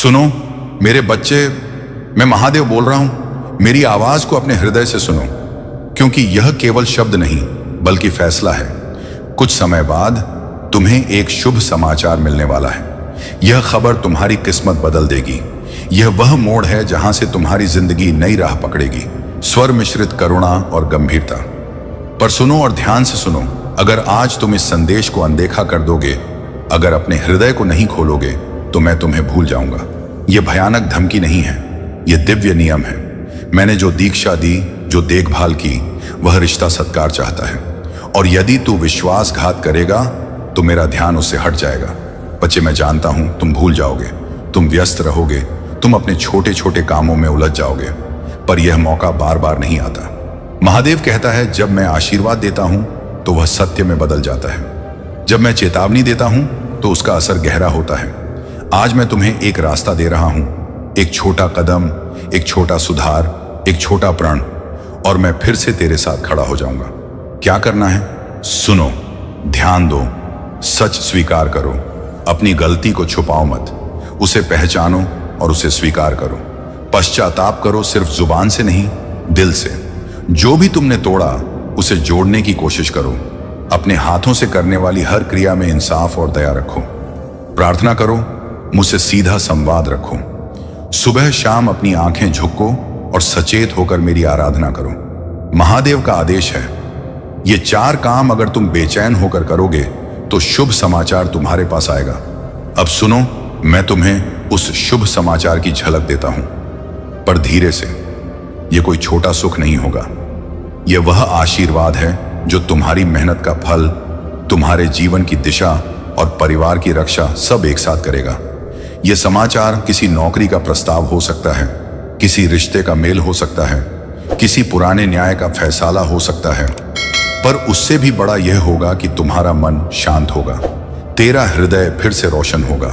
सुनो मेरे बच्चे, मैं महादेव बोल रहा हूं। मेरी आवाज को अपने हृदय से सुनो, क्योंकि यह केवल शब्द नहीं बल्कि फैसला है। कुछ समय बाद तुम्हें एक शुभ समाचार मिलने वाला है। यह खबर तुम्हारी किस्मत बदल देगी। यह वह मोड़ है जहां से तुम्हारी जिंदगी नई राह पकड़ेगी। स्वर मिश्रित करुणा और गंभीरता। पर सुनो और ध्यान से सुनो, अगर आज तुम इस संदेश को अनदेखा कर दोगे, अगर अपने हृदय को नहीं खोलोगे, तो मैं तुम्हें भूल जाऊंगा। यह भयानक धमकी नहीं है, यह दिव्य नियम है। मैंने जो दीक्षा दी, जो देखभाल की, वह रिश्ता सत्कार चाहता है। और यदि तू विश्वासघात करेगा तो मेरा ध्यान उससे हट जाएगा। बच्चे, मैं जानता हूं तुम भूल जाओगे, तुम व्यस्त रहोगे, तुम अपने छोटे छोटे कामों में उलझ जाओगे, पर यह मौका बार बार नहीं आता। महादेव कहता है, जब मैं आशीर्वाद देता हूं तो वह सत्य में बदल जाता है। जब मैं चेतावनी देता हूं तो उसका असर गहरा होता है। आज मैं तुम्हें एक रास्ता दे रहा हूं, एक छोटा कदम, एक छोटा सुधार, एक छोटा प्रण, और मैं फिर से तेरे साथ खड़ा हो जाऊंगा। क्या करना है? सुनो, ध्यान दो, सच स्वीकार करो, अपनी गलती को छुपाओ मत, उसे पहचानो और उसे स्वीकार करो। पश्चाताप करो, सिर्फ जुबान से नहीं, दिल से। जो भी तुमने तोड़ा उसे जोड़ने की कोशिश करो। अपने हाथों से करने वाली हर क्रिया में इंसाफ और दया रखो। प्रार्थना करो, मुझसे सीधा संवाद रखो। सुबह शाम अपनी आंखें झुको और सचेत होकर मेरी आराधना करो। महादेव का आदेश है, ये 4 काम अगर तुम बेचैन होकर करोगे तो शुभ समाचार तुम्हारे पास आएगा। अब सुनो, मैं तुम्हें उस शुभ समाचार की झलक देता हूं, पर धीरे से। यह कोई छोटा सुख नहीं होगा, यह वह आशीर्वाद है जो तुम्हारी मेहनत का फल, तुम्हारे जीवन की दिशा और परिवार की रक्षा सब एक साथ करेगा। यह समाचार किसी नौकरी का प्रस्ताव हो सकता है, किसी रिश्ते का मेल हो सकता है, किसी पुराने न्याय का फैसला हो सकता है, पर उससे भी बड़ा यह होगा कि तुम्हारा मन शांत होगा, तेरा हृदय फिर से रोशन होगा।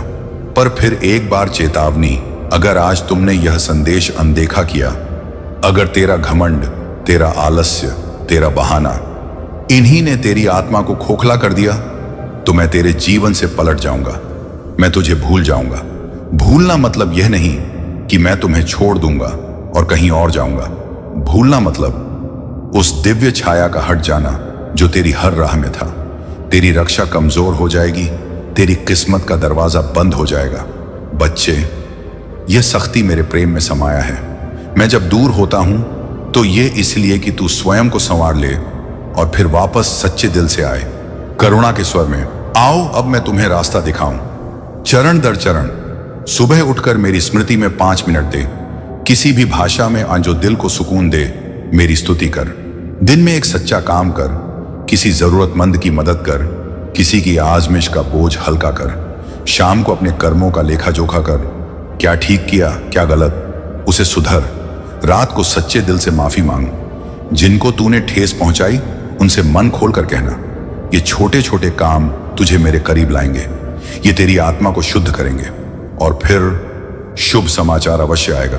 पर फिर एक बार चेतावनी, अगर आज तुमने यह संदेश अनदेखा किया, अगर तेरा घमंड, तेरा आलस्य, तेरा बहाना, इन्हीं ने तेरी आत्मा को खोखला कर दिया, तो मैं तेरे जीवन से पलट जाऊंगा। मैं तुझे भूल जाऊंगा। भूलना मतलब यह नहीं कि मैं तुम्हें छोड़ दूंगा और कहीं और जाऊंगा। भूलना मतलब उस दिव्य छाया का हट जाना जो तेरी हर राह में था। तेरी रक्षा कमजोर हो जाएगी, तेरी किस्मत का दरवाजा बंद हो जाएगा। बच्चे, यह सख्ती मेरे प्रेम में समाया है। मैं जब दूर होता हूं तो यह इसलिए कि तू स्वयं को संवार ले और फिर वापस सच्चे दिल से आए। करुणा के स्वर में, आओ अब मैं तुम्हें रास्ता दिखाऊं। चरण दर चरण। सुबह उठकर मेरी स्मृति में 5 मिनट दे। किसी भी भाषा में जो दिल को सुकून दे, मेरी स्तुति कर। दिन में एक सच्चा काम कर, किसी जरूरतमंद की मदद कर, किसी की आजमिश का बोझ हल्का कर। शाम को अपने कर्मों का लेखा जोखा कर। क्या ठीक किया, क्या गलत, उसे सुधर। रात को सच्चे दिल से माफी मांग। जिनको तूने ठेस पहुंचाई उनसे मन खोल कर कहना। ये छोटे छोटे काम तुझे मेरे करीब लाएंगे, ये तेरी आत्मा को शुद्ध करेंगे, और फिर शुभ समाचार अवश्य आएगा।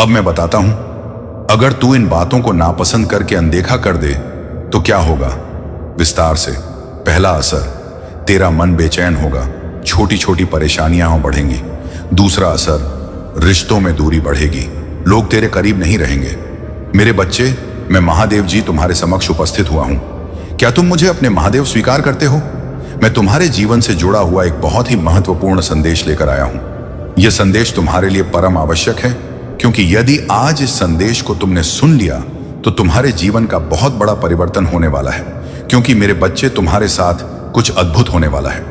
अब मैं बताता हूं, अगर तू इन बातों को नापसंद करके अनदेखा कर दे तो क्या होगा? विस्तार से। पहला असर, तेरा मन बेचैन होगा, छोटी छोटी परेशानियां बढ़ेंगी। दूसरा असर, रिश्तों में दूरी बढ़ेगी, लोग तेरे करीब नहीं रहेंगे। मेरे बच्चे, मैं महादेव जी तुम्हारे समक्ष उपस्थित हुआ हूं। क्या तुम मुझे अपने महादेव स्वीकार करते हो? मैं तुम्हारे जीवन से जुड़ा हुआ एक बहुत ही महत्वपूर्ण संदेश लेकर आया हूं। यह संदेश तुम्हारे लिए परम आवश्यक है, क्योंकि यदि आज इस संदेश को तुमने सुन लिया तो तुम्हारे जीवन का बहुत बड़ा परिवर्तन होने वाला है। क्योंकि मेरे बच्चे, तुम्हारे साथ कुछ अद्भुत होने वाला है।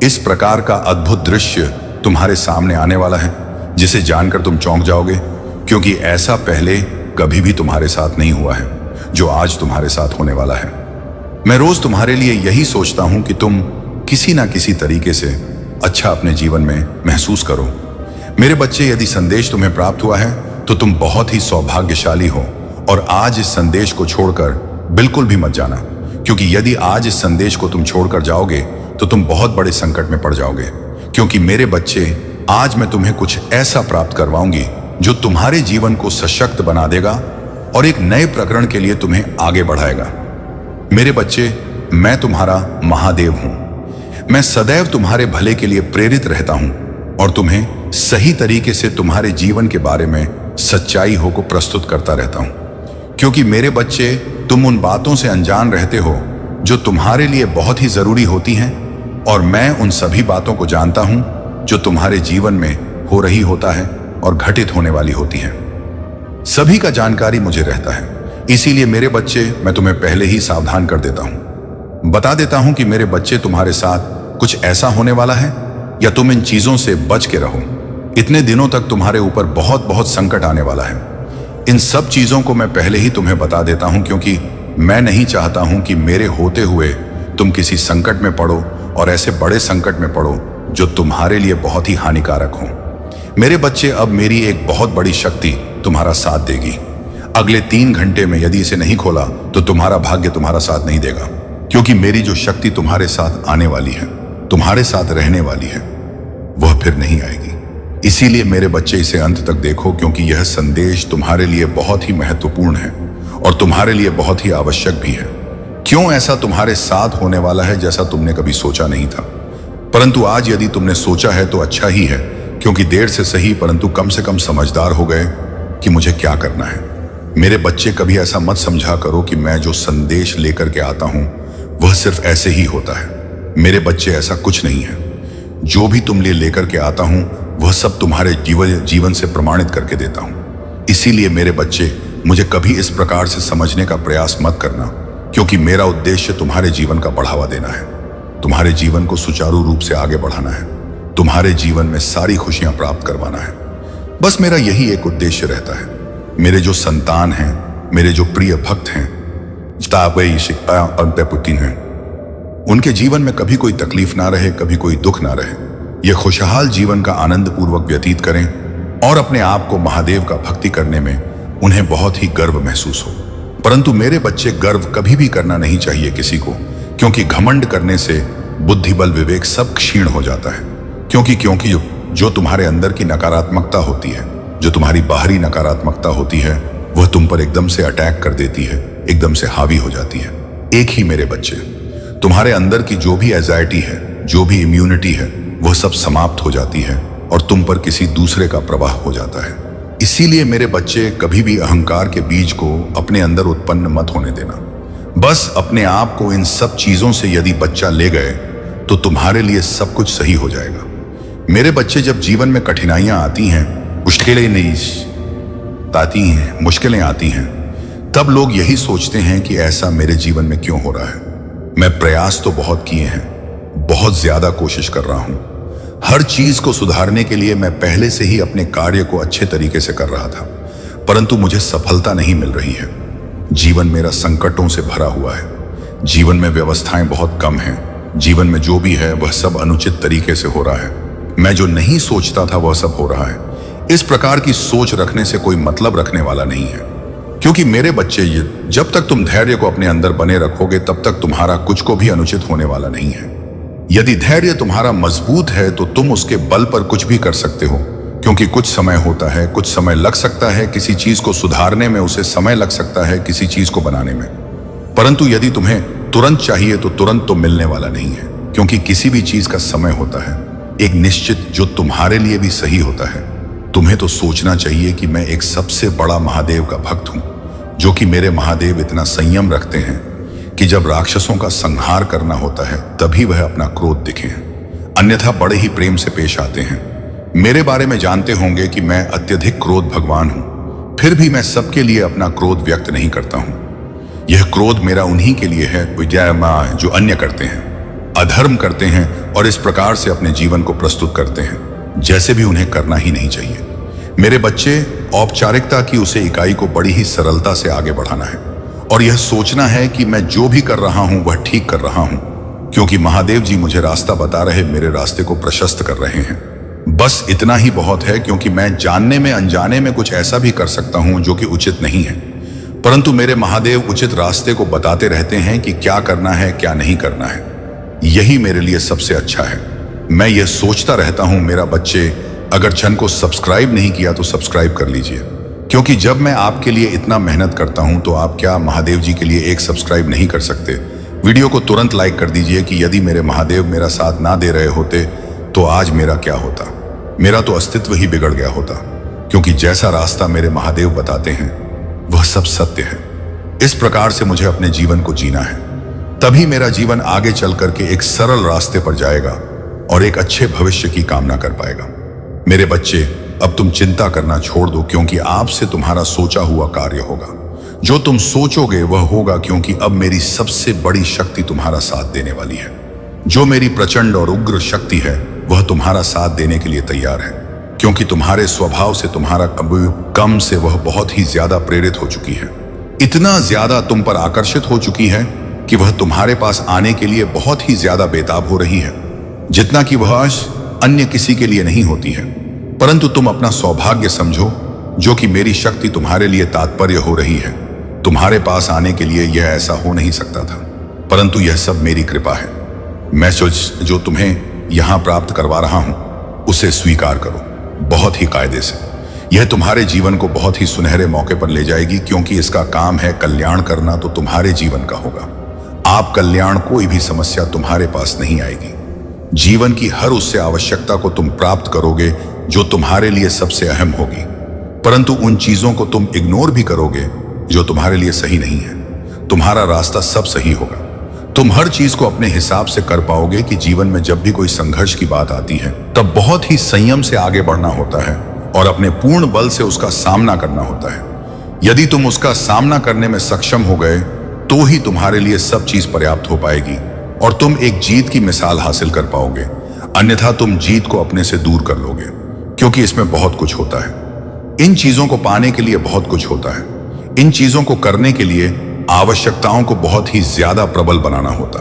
इस प्रकार का अद्भुत दृश्य तुम्हारे सामने आने वाला है जिसे जानकर तुम चौंक जाओगे, क्योंकि ऐसा पहले कभी भी तुम्हारे साथ नहीं हुआ है जो आज तुम्हारे साथ होने वाला है। मैं रोज तुम्हारे लिए यही सोचता हूं कि तुम किसी ना किसी तरीके से अच्छा अपने जीवन में महसूस करो। मेरे बच्चे, यदि संदेश तुम्हें प्राप्त हुआ है तो तुम बहुत ही सौभाग्यशाली हो, और आज इस संदेश को छोड़कर बिल्कुल भी मत जाना, क्योंकि यदि आज इस संदेश को तुम छोड़कर जाओगे तो तुम बहुत बड़े संकट में पड़ जाओगे। क्योंकि मेरे बच्चे, आज मैं तुम्हें कुछ ऐसा प्राप्त करवाऊंगी जो तुम्हारे जीवन को सशक्त बना देगा और एक नए प्रकरण के लिए तुम्हें आगे बढ़ाएगा। मेरे बच्चे, मैं तुम्हारा महादेव हूं। मैं सदैव तुम्हारे भले के लिए प्रेरित रहता हूं और तुम्हें सही तरीके से तुम्हारे जीवन के बारे में सच्चाई हो को प्रस्तुत करता रहता हूं, क्योंकि मेरे बच्चे, तुम उन बातों से अनजान रहते हो जो तुम्हारे लिए बहुत ही जरूरी होती हैं, और मैं उन सभी बातों को जानता हूं जो तुम्हारे जीवन में हो रही होता है और घटित होने वाली होती हैं। सभी का जानकारी मुझे रहता है, इसीलिए मेरे बच्चे, मैं तुम्हें पहले ही सावधान कर देता हूं, बता देता हूं कि मेरे बच्चे, तुम्हारे साथ कुछ ऐसा होने वाला है या तुम इन चीजों से बच के रहो। इतने दिनों तक तुम्हारे ऊपर बहुत बहुत संकट आने वाला है। इन सब चीजों को मैं पहले ही तुम्हें बता देता हूं, क्योंकि मैं नहीं चाहता हूं कि मेरे होते हुए तुम किसी संकट में पड़ो, और ऐसे बड़े संकट में पड़ो जो तुम्हारे लिए बहुत ही हानिकारक हो। मेरे बच्चे, अब मेरी एक बहुत बड़ी शक्ति तुम्हारा साथ देगी। अगले 3 घंटे में यदि इसे नहीं खोला तो तुम्हारा भाग्य तुम्हारा साथ नहीं देगा, क्योंकि मेरी जो शक्ति तुम्हारे साथ आने वाली है, तुम्हारे साथ रहने वाली है, वह फिर नहीं आएगी। इसीलिए मेरे बच्चे, इसे अंत तक देखो, क्योंकि यह संदेश तुम्हारे लिए बहुत ही महत्वपूर्ण है और तुम्हारे लिए बहुत ही आवश्यक भी है। क्यों ऐसा तुम्हारे साथ होने वाला है जैसा तुमने कभी सोचा नहीं था, परंतु आज यदि तुमने सोचा है तो अच्छा ही है, क्योंकि देर से सही परंतु कम से कम समझदार हो गए कि मुझे क्या करना है। मेरे बच्चे, कभी ऐसा मत समझा करो कि मैं जो संदेश लेकर के आता हूं वह सिर्फ ऐसे ही होता है। मेरे बच्चे, ऐसा कुछ नहीं है। जो भी तुम लिए लेकर के आता हूं वह सब तुम्हारे जीवन से प्रमाणित करके देता हूं। इसीलिए मेरे बच्चे, मुझे कभी इस प्रकार से समझने का प्रयास मत करना, क्योंकि मेरा उद्देश्य तुम्हारे जीवन का बढ़ावा देना है, तुम्हारे जीवन को सुचारू रूप से आगे बढ़ाना है, तुम्हारे जीवन में सारी खुशियां प्राप्त करवाना है। बस मेरा यही एक उद्देश्य रहता है। मेरे जो संतान हैं, मेरे जो प्रिय भक्त हैं, पुतिन हैं, उनके जीवन में कभी कोई तकलीफ ना रहे, कभी कोई दुख ना रहे। ये खुशहाल जीवन का आनंद पूर्वक व्यतीत करें और अपने आप को महादेव का भक्ति करने में उन्हें बहुत ही गर्व महसूस हो। परंतु मेरे बच्चे, गर्व कभी भी करना नहीं चाहिए किसी को, क्योंकि घमंड करने से बुद्धि, बल, विवेक सब क्षीण हो जाता है। क्योंकि जो तुम्हारे अंदर की नकारात्मकता होती है, जो तुम्हारी बाहरी नकारात्मकता होती है, वह तुम पर एकदम से अटैक कर देती है, एकदम से हावी हो जाती है। एक ही मेरे बच्चे, तुम्हारे अंदर की जो भी एंजाइटी है, जो भी इम्यूनिटी है, वह सब समाप्त हो जाती है और तुम पर किसी दूसरे का प्रवाह हो जाता है। इसीलिए मेरे बच्चे, कभी भी अहंकार के बीज को अपने अंदर उत्पन्न मत होने देना। बस अपने आप को इन सब चीजों से यदि बच्चा ले गए तो तुम्हारे लिए सब कुछ सही हो जाएगा। मेरे बच्चे, जब जीवन में कठिनाइयां आती हैं, मुश्किलें आती हैं, तब लोग यही सोचते हैं कि ऐसा मेरे जीवन में क्यों हो रहा है। मैं प्रयास तो बहुत किए हैं, बहुत ज्यादा कोशिश कर रहा हूं। हर चीज को सुधारने के लिए मैं पहले से ही अपने कार्य को अच्छे तरीके से कर रहा था, परंतु मुझे सफलता नहीं मिल रही है। जीवन मेरा संकटों से भरा हुआ है। जीवन में व्यवस्थाएं बहुत कम हैं। जीवन में जो भी है वह सब अनुचित तरीके से हो रहा है। मैं जो नहीं सोचता था वह सब हो रहा है। इस प्रकार की सोच रखने से कोई मतलब रखने वाला नहीं है, क्योंकि मेरे बच्चे, जब तक तुम धैर्य को अपने अंदर बने रखोगे तब तक तुम्हारा कुछ को भी अनुचित होने वाला नहीं है। यदि धैर्य तुम्हारा मजबूत है तो तुम उसके बल पर कुछ भी कर सकते हो, क्योंकि कुछ समय होता है, कुछ समय लग सकता है किसी चीज को सुधारने में, उसे समय लग सकता है किसी चीज को बनाने में। परंतु यदि तुम्हें तुरंत चाहिए तो तुरंत तो मिलने वाला नहीं है, क्योंकि किसी भी चीज का समय होता है, एक निश्चित, जो तुम्हारे लिए भी सही होता है। तुम्हें तो सोचना चाहिए कि मैं एक सबसे बड़ा महादेव का भक्त हूं, जो कि मेरे महादेव इतना संयम रखते हैं कि जब राक्षसों का संहार करना होता है तभी वह अपना क्रोध दिखे, अन्यथा बड़े ही प्रेम से पेश आते हैं। मेरे बारे में जानते होंगे कि मैं अत्यधिक क्रोध भगवान हूं, फिर भी मैं सबके लिए अपना क्रोध व्यक्त नहीं करता हूं। यह क्रोध मेरा उन्हीं के लिए है जो अन्य करते हैं, अधर्म करते हैं और इस प्रकार से अपने जीवन को प्रस्तुत करते हैं जैसे भी उन्हें करना ही नहीं चाहिए। मेरे बच्चे, औपचारिकता की उसे इकाई को बड़ी ही सरलता से आगे बढ़ाना है और यह सोचना है कि मैं जो भी कर रहा हूं वह ठीक कर रहा हूं, क्योंकि महादेव जी मुझे रास्ता बता रहे, मेरे रास्ते को प्रशस्त कर रहे हैं। बस इतना ही बहुत है, क्योंकि मैं जानने में अनजाने में कुछ ऐसा भी कर सकता हूं जो कि उचित नहीं है, परंतु मेरे महादेव उचित रास्ते को बताते रहते हैं कि क्या करना है, क्या नहीं करना है। यही मेरे लिए सबसे अच्छा है। मैं ये सोचता रहता हूं, मेरा बच्चे, अगर चैनल को सब्सक्राइब नहीं किया तो सब्सक्राइब कर लीजिए, क्योंकि जब मैं आपके लिए इतना मेहनत करता हूं तो आप क्या महादेव जी के लिए एक सब्सक्राइब नहीं कर सकते? वीडियो को तुरंत लाइक कर दीजिए कि यदि मेरे महादेव मेरा साथ ना दे रहे होते तो आज मेरा क्या होता। मेरा तो अस्तित्व ही बिगड़ गया होता, क्योंकि जैसा रास्ता मेरे महादेव बताते हैं वह सब सत्य है। इस प्रकार से मुझे अपने जीवन को जीना है, तभी मेरा जीवन आगे चल करके एक सरल रास्ते पर जाएगा और एक अच्छे भविष्य की कामना कर पाएगा। मेरे बच्चे, अब तुम चिंता करना छोड़ दो, क्योंकि आपसे तुम्हारा सोचा हुआ कार्य होगा। जो तुम सोचोगे वह होगा, क्योंकि अब मेरी सबसे बड़ी शक्ति तुम्हारा साथ देने वाली है। जो मेरी प्रचंड और उग्र शक्ति है वह तुम्हारा साथ देने के लिए तैयार है, क्योंकि तुम्हारे स्वभाव से तुम्हारा कम से वह बहुत ही ज्यादा प्रेरित हो चुकी है। इतना ज्यादा तुम पर आकर्षित हो चुकी है कि वह तुम्हारे पास आने के लिए बहुत ही ज्यादा बेताब हो रही है, जितना कि वह अन्य किसी के लिए नहीं होती है। परंतु तुम अपना सौभाग्य समझो, जो कि मेरी शक्ति तुम्हारे लिए तात्पर्य हो रही है। तुम्हारे पास आने के लिए यह ऐसा हो नहीं सकता था, परंतु यह सब मेरी कृपा है। मैं जो तुम्हें यहां प्राप्त करवा रहा हूं उसे स्वीकार करो, बहुत ही कायदे से। यह तुम्हारे जीवन को बहुत ही सुनहरे मौके पर ले जाएगी, क्योंकि इसका काम है कल्याण करना, तो तुम्हारे जीवन का होगा। आप कल्याण, कोई भी समस्या तुम्हारे पास नहीं आएगी। जीवन की हर उससे आवश्यकता को तुम प्राप्त करोगे जो तुम्हारे लिए सबसे अहम होगी, परंतु उन चीजों को तुम इग्नोर भी करोगे जो तुम्हारे लिए सही नहीं है। तुम्हारा रास्ता सब सही होगा। तुम हर चीज को अपने हिसाब से कर पाओगे कि जीवन में जब भी कोई संघर्ष की बात आती है तब बहुत ही संयम से आगे बढ़ना होता है और अपने पूर्ण बल से उसका सामना करना होता है। यदि तुम उसका सामना करने में सक्षम हो गए तो ही तुम्हारे लिए सब चीज पर्याप्त हो पाएगी और तुम एक जीत की मिसाल हासिल कर पाओगे। अन्यथा तुम जीत को अपने से दूर कर लोगे, क्योंकि इसमें बहुत कुछ होता है। इन चीजों को पाने के लिए बहुत कुछ होता है। इन चीजों को करने के लिए आवश्यकताओं को बहुत ही ज्यादा प्रबल बनाना होता,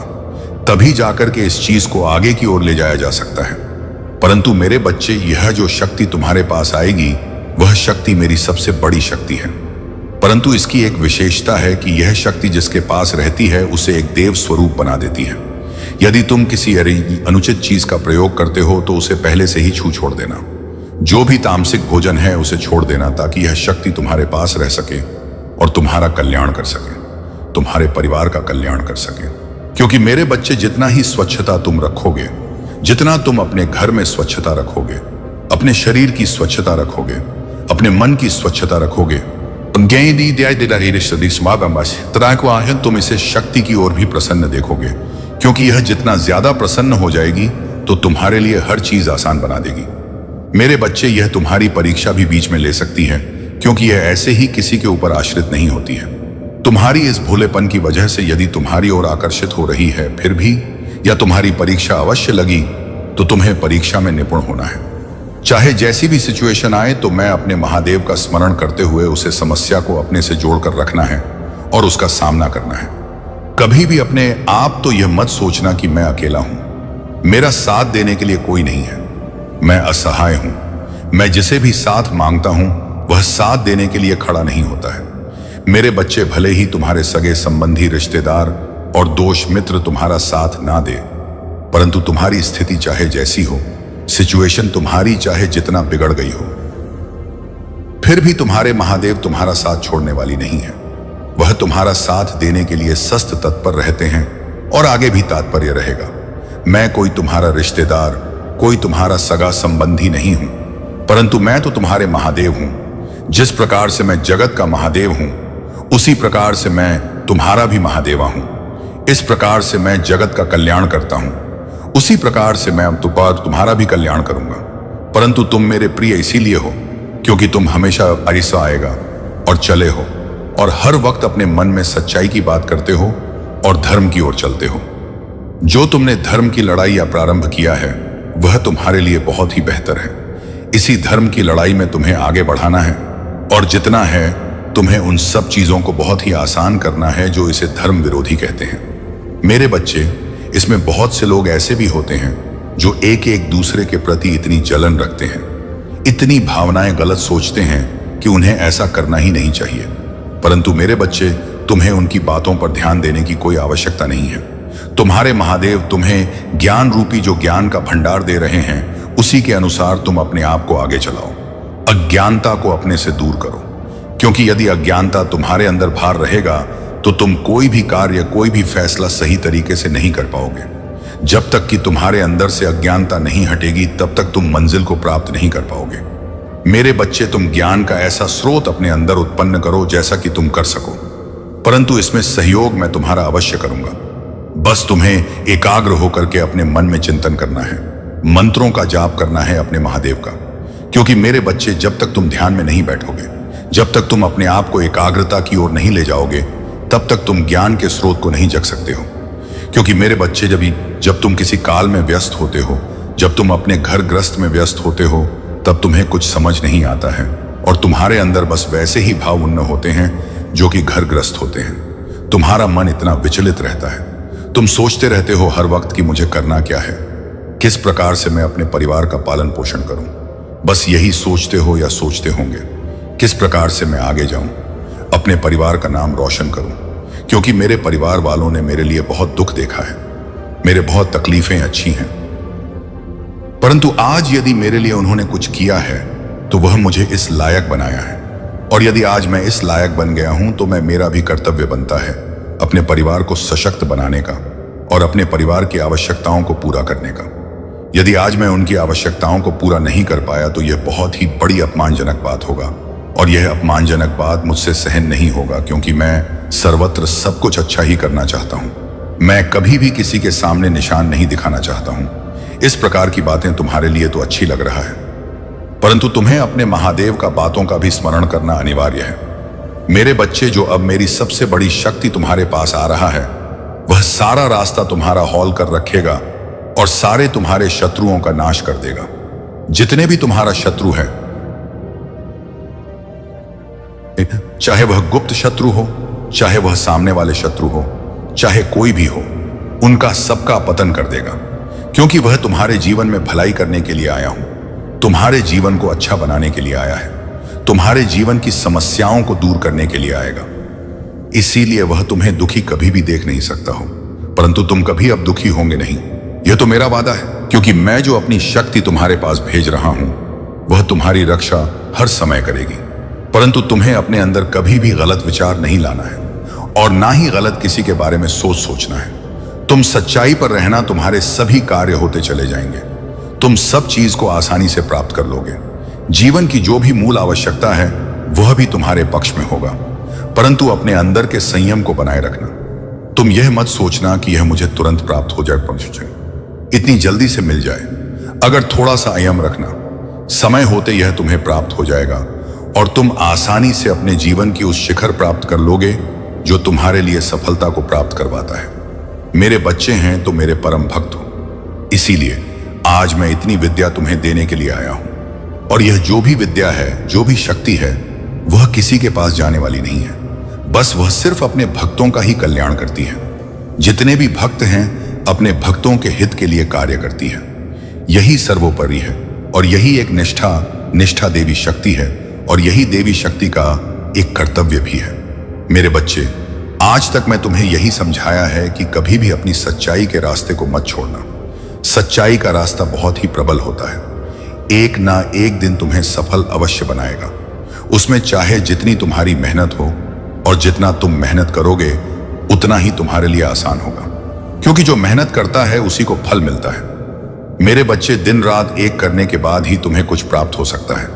तभी जाकर के इस चीज को आगे की ओर ले जाया जा सकता है। परंतु मेरे बच्चे, यह जो शक्ति तुम्हारे पास आएगी वह शक्ति मेरी सबसे बड़ी शक्ति है, परंतु इसकी एक विशेषता है कि यह शक्ति जिसके पास रहती है उसे एक देव स्वरूप बना देती है। यदि तुम किसी अनुचित चीज का प्रयोग करते हो तो उसे पहले से ही छू छोड़ देना। जो भी तामसिक भोजन है उसे छोड़ देना, ताकि यह शक्ति तुम्हारे पास रह सके और तुम्हारा कल्याण कर सके, तुम्हारे परिवार का कल्याण कर सके। क्योंकि मेरे बच्चे, जितना ही स्वच्छता तुम रखोगे, जितना तुम अपने घर में स्वच्छता रखोगे, अपने शरीर की स्वच्छता रखोगे, अपने मन की स्वच्छता रखोगे, तुम इसे शक्ति की ओर भी प्रसन्न देखोगे। क्योंकि यह जितना ज्यादा प्रसन्न हो जाएगी तो तुम्हारे लिए हर चीज आसान बना देगी। मेरे बच्चे, यह तुम्हारी परीक्षा भी बीच में ले सकती है, क्योंकि यह ऐसे ही किसी के ऊपर आश्रित नहीं होती है। तुम्हारी इस भोलेपन की वजह से यदि तुम्हारी ओर आकर्षित हो रही है फिर भी, या तुम्हारी परीक्षा अवश्य लगी, तो तुम्हें परीक्षा में निपुण होना है। चाहे जैसी भी सिचुएशन आए तो मैं अपने महादेव का स्मरण करते हुए उसे समस्या को अपने से जोड़कर रखना है और उसका सामना करना है। कभी भी अपने आप तो यह मत सोचना कि मैं अकेला हूं, मेरा साथ देने के लिए कोई नहीं है, मैं असहाय हूं। मैं जिसे भी साथ मांगता हूं वह साथ देने के लिए खड़ा नहीं होता है। मेरे बच्चे, भले ही तुम्हारे सगे संबंधी, रिश्तेदार और दोस्त मित्र तुम्हारा साथ ना दे, परंतु तुम्हारी स्थिति चाहे जैसी हो, सिचुएशन तुम्हारी चाहे जितना बिगड़ गई हो, फिर भी तुम्हारे महादेव तुम्हारा साथ छोड़ने वाली नहीं है। वह तुम्हारा साथ देने के लिए सस्त तत्पर रहते हैं और आगे भी तात्पर्य रहेगा। मैं कोई तुम्हारा रिश्तेदार, कोई तुम्हारा सगा संबंधी नहीं हूं, परंतु मैं तो तुम्हारे महादेव हूं। जिस प्रकार से मैं जगत का महादेव हूं, उसी प्रकार से मैं तुम्हारा भी महादेवा हूं। इस प्रकार से मैं जगत का कल्याण करता हूं, उसी प्रकार से मैं तुम्हारा भी कल्याण करूंगा। परंतु तुम मेरे प्रिय इसीलिए हो क्योंकि तुम हमेशा ऐसा आएगा और चले हो और हर वक्त अपने मन में सच्चाई की बात करते हो और धर्म की ओर चलते हो। जो तुमने धर्म की लड़ाई या प्रारंभ किया है वह तुम्हारे लिए बहुत ही बेहतर है। इसी धर्म की लड़ाई में तुम्हें आगे बढ़ाना है और जितना है तुम्हें उन सब चीजों को बहुत ही आसान करना है जो इसे धर्म विरोधी कहते हैं। मेरे बच्चे, इसमें बहुत से लोग ऐसे भी होते हैं जो एक एक दूसरे के प्रति इतनी जलन रखते हैं, इतनी भावनाएं गलत सोचते हैं कि उन्हें ऐसा करना ही नहीं चाहिए। परंतु मेरे बच्चे, तुम्हें उनकी बातों पर ध्यान देने की कोई आवश्यकता नहीं है। तुम्हारे महादेव तुम्हें ज्ञान रूपी जो ज्ञान का भंडार दे रहे हैं, उसी के अनुसार तुम अपने आप को आगे चलाओ। अज्ञानता को अपने से दूर करो, क्योंकि यदि अज्ञानता तुम्हारे अंदर भार रहेगा तो तुम कोई भी कार्य, कोई भी फैसला सही तरीके से नहीं कर पाओगे। जब तक कि तुम्हारे अंदर से अज्ञानता नहीं हटेगी तब तक तुम मंजिल को प्राप्त नहीं कर पाओगे। मेरे बच्चे, तुम ज्ञान का ऐसा स्रोत अपने अंदर उत्पन्न करो जैसा कि तुम कर सको, परंतु इसमें सहयोग मैं तुम्हारा अवश्य करूंगा। बस तुम्हें एकाग्र होकर के अपने मन में चिंतन करना है, मंत्रों का जाप करना है अपने महादेव का। क्योंकि मेरे बच्चे, जब तक तुम ध्यान में नहीं बैठोगे, जब तक तुम अपने आप को एकाग्रता की ओर नहीं ले जाओगे, तब तक तुम ज्ञान के स्रोत को नहीं जग सकते हो। क्योंकि मेरे बच्चे, जब तुम किसी काल में व्यस्त होते हो, जब तुम अपने घर ग्रस्त में व्यस्त होते हो, तब तुम्हें कुछ समझ नहीं आता है और तुम्हारे अंदर बस वैसे ही भाव उन्न होते हैं जो कि घर ग्रस्त होते हैं। तुम्हारा मन इतना विचलित रहता है, तुम सोचते रहते हो हर वक्त कि मुझे करना क्या है, किस प्रकार से मैं अपने परिवार का पालन पोषण करूं। बस यही सोचते हो या सोचते होंगे, किस प्रकार से मैं आगे जाऊं, अपने परिवार का नाम रोशन करूं। क्योंकि मेरे परिवार वालों ने मेरे लिए बहुत दुख देखा है, मेरे बहुत तकलीफें अच्छी हैं, परंतु आज यदि मेरे लिए उन्होंने कुछ किया है तो वह मुझे इस लायक बनाया है। और यदि आज मैं इस लायक बन गया हूं तो मेरा भी कर्तव्य बनता है अपने परिवार को सशक्त बनाने का और अपने परिवार की आवश्यकताओं को पूरा करने का। यदि आज मैं उनकी आवश्यकताओं को पूरा नहीं कर पाया तो यह बहुत ही बड़ी अपमानजनक बात होगा और यह अपमानजनक बात मुझसे सहन नहीं होगा। क्योंकि मैं सर्वत्र सब कुछ अच्छा ही करना चाहता हूं, मैं कभी भी किसी के सामने निशान नहीं दिखाना चाहता हूं। इस प्रकार की बातें तुम्हारे लिए तो अच्छी लग रहा है, परंतु तुम्हें अपने महादेव का बातों का भी स्मरण करना अनिवार्य है। मेरे बच्चे, जो अब मेरी सबसे बड़ी शक्ति तुम्हारे पास आ रहा है, वह सारा रास्ता तुम्हारा हॉल कर रखेगा और सारे तुम्हारे शत्रुओं का नाश कर देगा। जितने भी तुम्हारा शत्रु है, चाहे वह गुप्त शत्रु हो, चाहे वह सामने वाले शत्रु हो, चाहे कोई भी हो, उनका सबका पतन कर देगा। क्योंकि वह तुम्हारे जीवन में भलाई करने के लिए आया हूं, तुम्हारे जीवन को अच्छा बनाने के लिए आया है, तुम्हारे जीवन की समस्याओं को दूर करने के लिए आएगा। इसीलिए वह तुम्हें दुखी कभी भी देख नहीं सकता हो, परंतु तुम कभी अब दुखी होंगे नहीं, यह तो मेरा वादा है। क्योंकि मैं जो अपनी शक्ति तुम्हारे पास भेज रहा हूं वह तुम्हारी रक्षा हर समय करेगी। परंतु तुम्हें अपने अंदर कभी भी गलत विचार नहीं लाना है और ना ही गलत किसी के बारे में सोचना है। तुम सच्चाई पर रहना, तुम्हारे सभी कार्य होते चले जाएंगे, तुम सब चीज को आसानी से प्राप्त कर लोगे। जीवन की जो भी मूल आवश्यकता है वह भी तुम्हारे पक्ष में होगा, परंतु अपने अंदर के संयम को बनाए रखना। तुम यह मत सोचना कि यह मुझे तुरंत प्राप्त हो जाए, इतनी जल्दी से मिल जाए। अगर थोड़ा सा संयम रखना, समय होते यह तुम्हें प्राप्त हो जाएगा और तुम आसानी से अपने जीवन की उस शिखर प्राप्त कर लोगे जो तुम्हारे लिए सफलता को प्राप्त करवाता है। मेरे बच्चे हैं तो मेरे परम भक्त हो, इसीलिए आज मैं इतनी विद्या तुम्हें देने के लिए आया हूं। और यह जो भी विद्या है, जो भी शक्ति है, वह किसी के पास जाने वाली नहीं है, बस वह सिर्फ अपने भक्तों का ही कल्याण करती है। जितने भी भक्त हैं अपने भक्तों के हित के लिए कार्य करती है, यही सर्वोपरि है और यही एक निष्ठा देवी शक्ति है और यही देवी शक्ति का एक कर्तव्य भी है। मेरे बच्चे, आज तक मैं तुम्हें यही समझाया है कि कभी भी अपनी सच्चाई के रास्ते को मत छोड़ना। सच्चाई का रास्ता बहुत ही प्रबल होता है, एक ना एक दिन तुम्हें सफल अवश्य बनाएगा। उसमें चाहे जितनी तुम्हारी मेहनत हो और जितना तुम मेहनत करोगे उतना ही तुम्हारे लिए आसान होगा, क्योंकि जो मेहनत करता है उसी को फल मिलता है। मेरे बच्चे, दिन रात एक करने के बाद ही तुम्हें कुछ प्राप्त हो सकता है,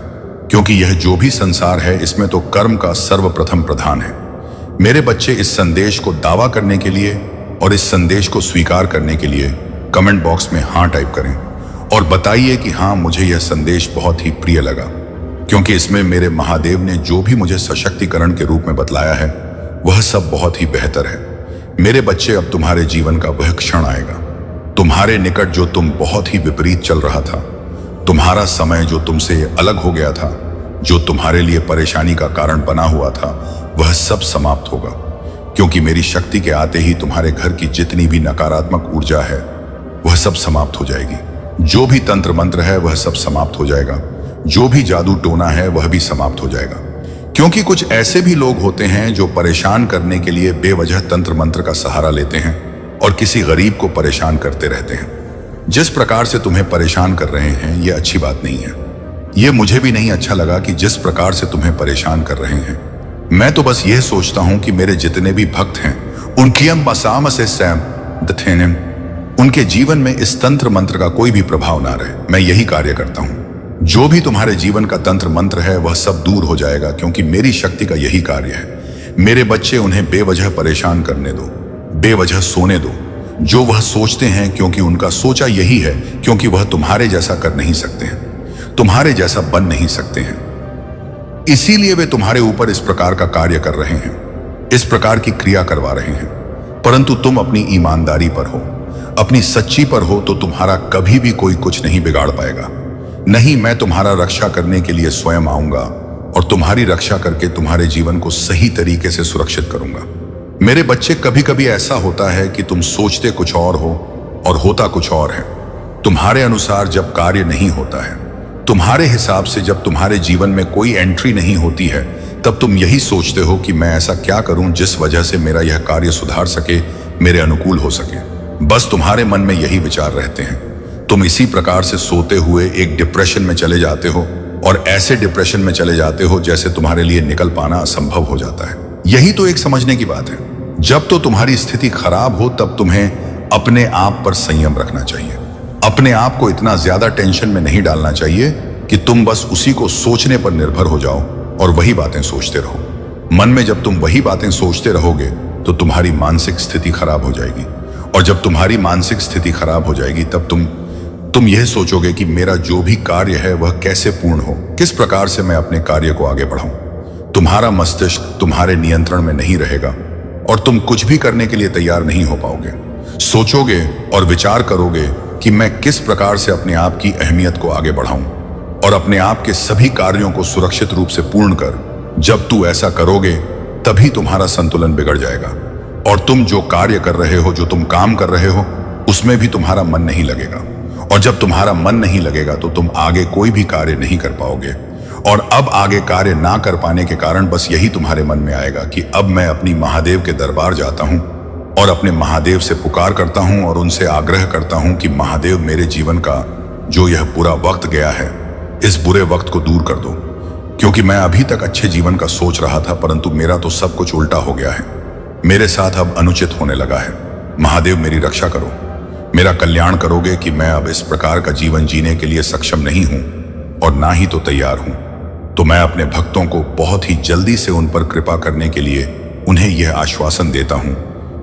क्योंकि यह जो भी संसार है इसमें तो कर्म का सर्वप्रथम प्रधान है। मेरे बच्चे, इस संदेश को दावा करने के लिए और इस संदेश को स्वीकार करने के लिए कमेंट बॉक्स में हाँ टाइप करें और बताइए कि हाँ, मुझे यह संदेश बहुत ही प्रिय लगा, क्योंकि इसमें मेरे महादेव ने जो भी मुझे सशक्तिकरण के रूप में बतलाया है वह सब बहुत ही बेहतर है। मेरे बच्चे, अब तुम्हारे जीवन का वह क्षण आएगा, तुम्हारे निकट जो तुम बहुत ही विपरीत चल रहा था, तुम्हारा समय जो तुमसे अलग हो गया था, जो तुम्हारे लिए परेशानी का कारण बना हुआ था, वह सब समाप्त होगा। क्योंकि मेरी शक्ति के आते ही तुम्हारे घर की जितनी भी नकारात्मक ऊर्जा है वह सब समाप्त हो जाएगी। जो भी तंत्र मंत्र है वह सब समाप्त हो जाएगा, जो भी जादू टोना है वह भी समाप्त हो जाएगा। क्योंकि कुछ ऐसे भी लोग होते हैं जो परेशान करने के लिए बेवजह तंत्र मंत्र का सहारा लेते हैं और किसी गरीब को परेशान करते रहते हैं। जिस प्रकार से तुम्हें परेशान कर रहे हैं ये अच्छी बात नहीं है। ये मुझे भी नहीं अच्छा लगा कि जिस प्रकार से तुम्हें परेशान कर रहे हैं। मैं तो बस यह सोचता हूं कि मेरे जितने भी भक्त हैं उनकी उनके जीवन में इस तंत्र मंत्र का कोई भी प्रभाव ना रहे। मैं यही कार्य करता हूं। जो भी तुम्हारे जीवन का तंत्र मंत्र है वह सब दूर हो जाएगा, क्योंकि मेरी शक्ति का यही कार्य है। मेरे बच्चे, उन्हें बेवजह परेशान करने दो, बेवजह सोने दो। जो वह सोचते हैं, क्योंकि उनका सोचा यही है, क्योंकि वह तुम्हारे जैसा कर नहीं सकते हैं, तुम्हारे जैसा बन नहीं सकते हैं। इसीलिए वे तुम्हारे ऊपर इस प्रकार का कार्य कर रहे हैं, इस प्रकार की क्रिया करवा रहे हैं। परंतु तुम अपनी ईमानदारी पर हो, अपनी सच्ची पर हो, तो तुम्हारा कभी भी कोई कुछ नहीं बिगाड़ पाएगा। नहीं, मैं तुम्हारा रक्षा करने के लिए स्वयं आऊंगा और तुम्हारी रक्षा करके तुम्हारे जीवन को सही तरीके से सुरक्षित करूंगा। मेरे बच्चे, कभी कभी ऐसा होता है कि तुम सोचते कुछ और हो और होता कुछ और है। तुम्हारे अनुसार जब कार्य नहीं होता है, तुम्हारे हिसाब से जब तुम्हारे जीवन में कोई एंट्री नहीं होती है, तब तुम यही सोचते हो कि मैं ऐसा क्या करूं जिस वजह से मेरा यह कार्य सुधार सके, मेरे अनुकूल हो सके। बस तुम्हारे मन में यही विचार रहते हैं। तुम इसी प्रकार से सोते हुए एक डिप्रेशन में चले जाते हो, और ऐसे डिप्रेशन में चले जाते हो जैसे तुम्हारे लिए निकल पाना असंभव हो जाता है। यही तो एक समझने की बात है। जब तो तुम्हारी स्थिति खराब हो, तब तुम्हें अपने आप पर संयम रखना चाहिए। अपने आप को इतना ज्यादा टेंशन में नहीं डालना चाहिए कि तुम बस उसी को सोचने पर निर्भर हो जाओ और वही बातें सोचते रहो। मन में जब तुम वही बातें सोचते रहोगे तो तुम्हारी मानसिक स्थिति खराब हो जाएगी, और जब तुम्हारी मानसिक स्थिति खराब हो जाएगी तब तुम यह सोचोगे कि मेरा जो भी कार्य है वह कैसे पूर्ण हो, किस प्रकार से मैं अपने कार्य को आगे बढ़ाऊं। तुम्हारा मस्तिष्क तुम्हारे नियंत्रण में नहीं रहेगा और तुम कुछ भी करने के लिए तैयार नहीं हो पाओगे। सोचोगे और विचार करोगे कि मैं किस प्रकार से अपने आप की अहमियत को आगे बढ़ाऊं और अपने आप के सभी कार्यों को सुरक्षित रूप से पूर्ण कर। जब तू ऐसा करोगे तभी तुम्हारा संतुलन बिगड़ जाएगा, और तुम जो कार्य कर रहे हो, जो तुम काम कर रहे हो, उसमें भी तुम्हारा मन नहीं लगेगा। और जब तुम्हारा मन नहीं लगेगा तो तुम आगे कोई भी कार्य नहीं कर पाओगे। और अब आगे कार्य ना कर पाने के कारण बस यही तुम्हारे मन में आएगा कि अब मैं अपनी महादेव के दरबार जाता हूं और अपने महादेव से पुकार करता हूं और उनसे आग्रह करता हूं कि महादेव, मेरे जीवन का जो यह बुरा वक्त गया है, इस बुरे वक्त को दूर कर दो। क्योंकि मैं अभी तक अच्छे जीवन का सोच रहा था, परंतु मेरा तो सब कुछ उल्टा हो गया है। मेरे साथ अब अनुचित होने लगा है। महादेव, मेरी रक्षा करो, मेरा कल्याण करोगे कि मैं अब इस प्रकार का जीवन जीने के लिए सक्षम नहीं हूं और ना ही तो तैयार हूं। तो मैं अपने भक्तों को बहुत ही जल्दी से उन पर कृपा करने के लिए उन्हें यह आश्वासन देता हूं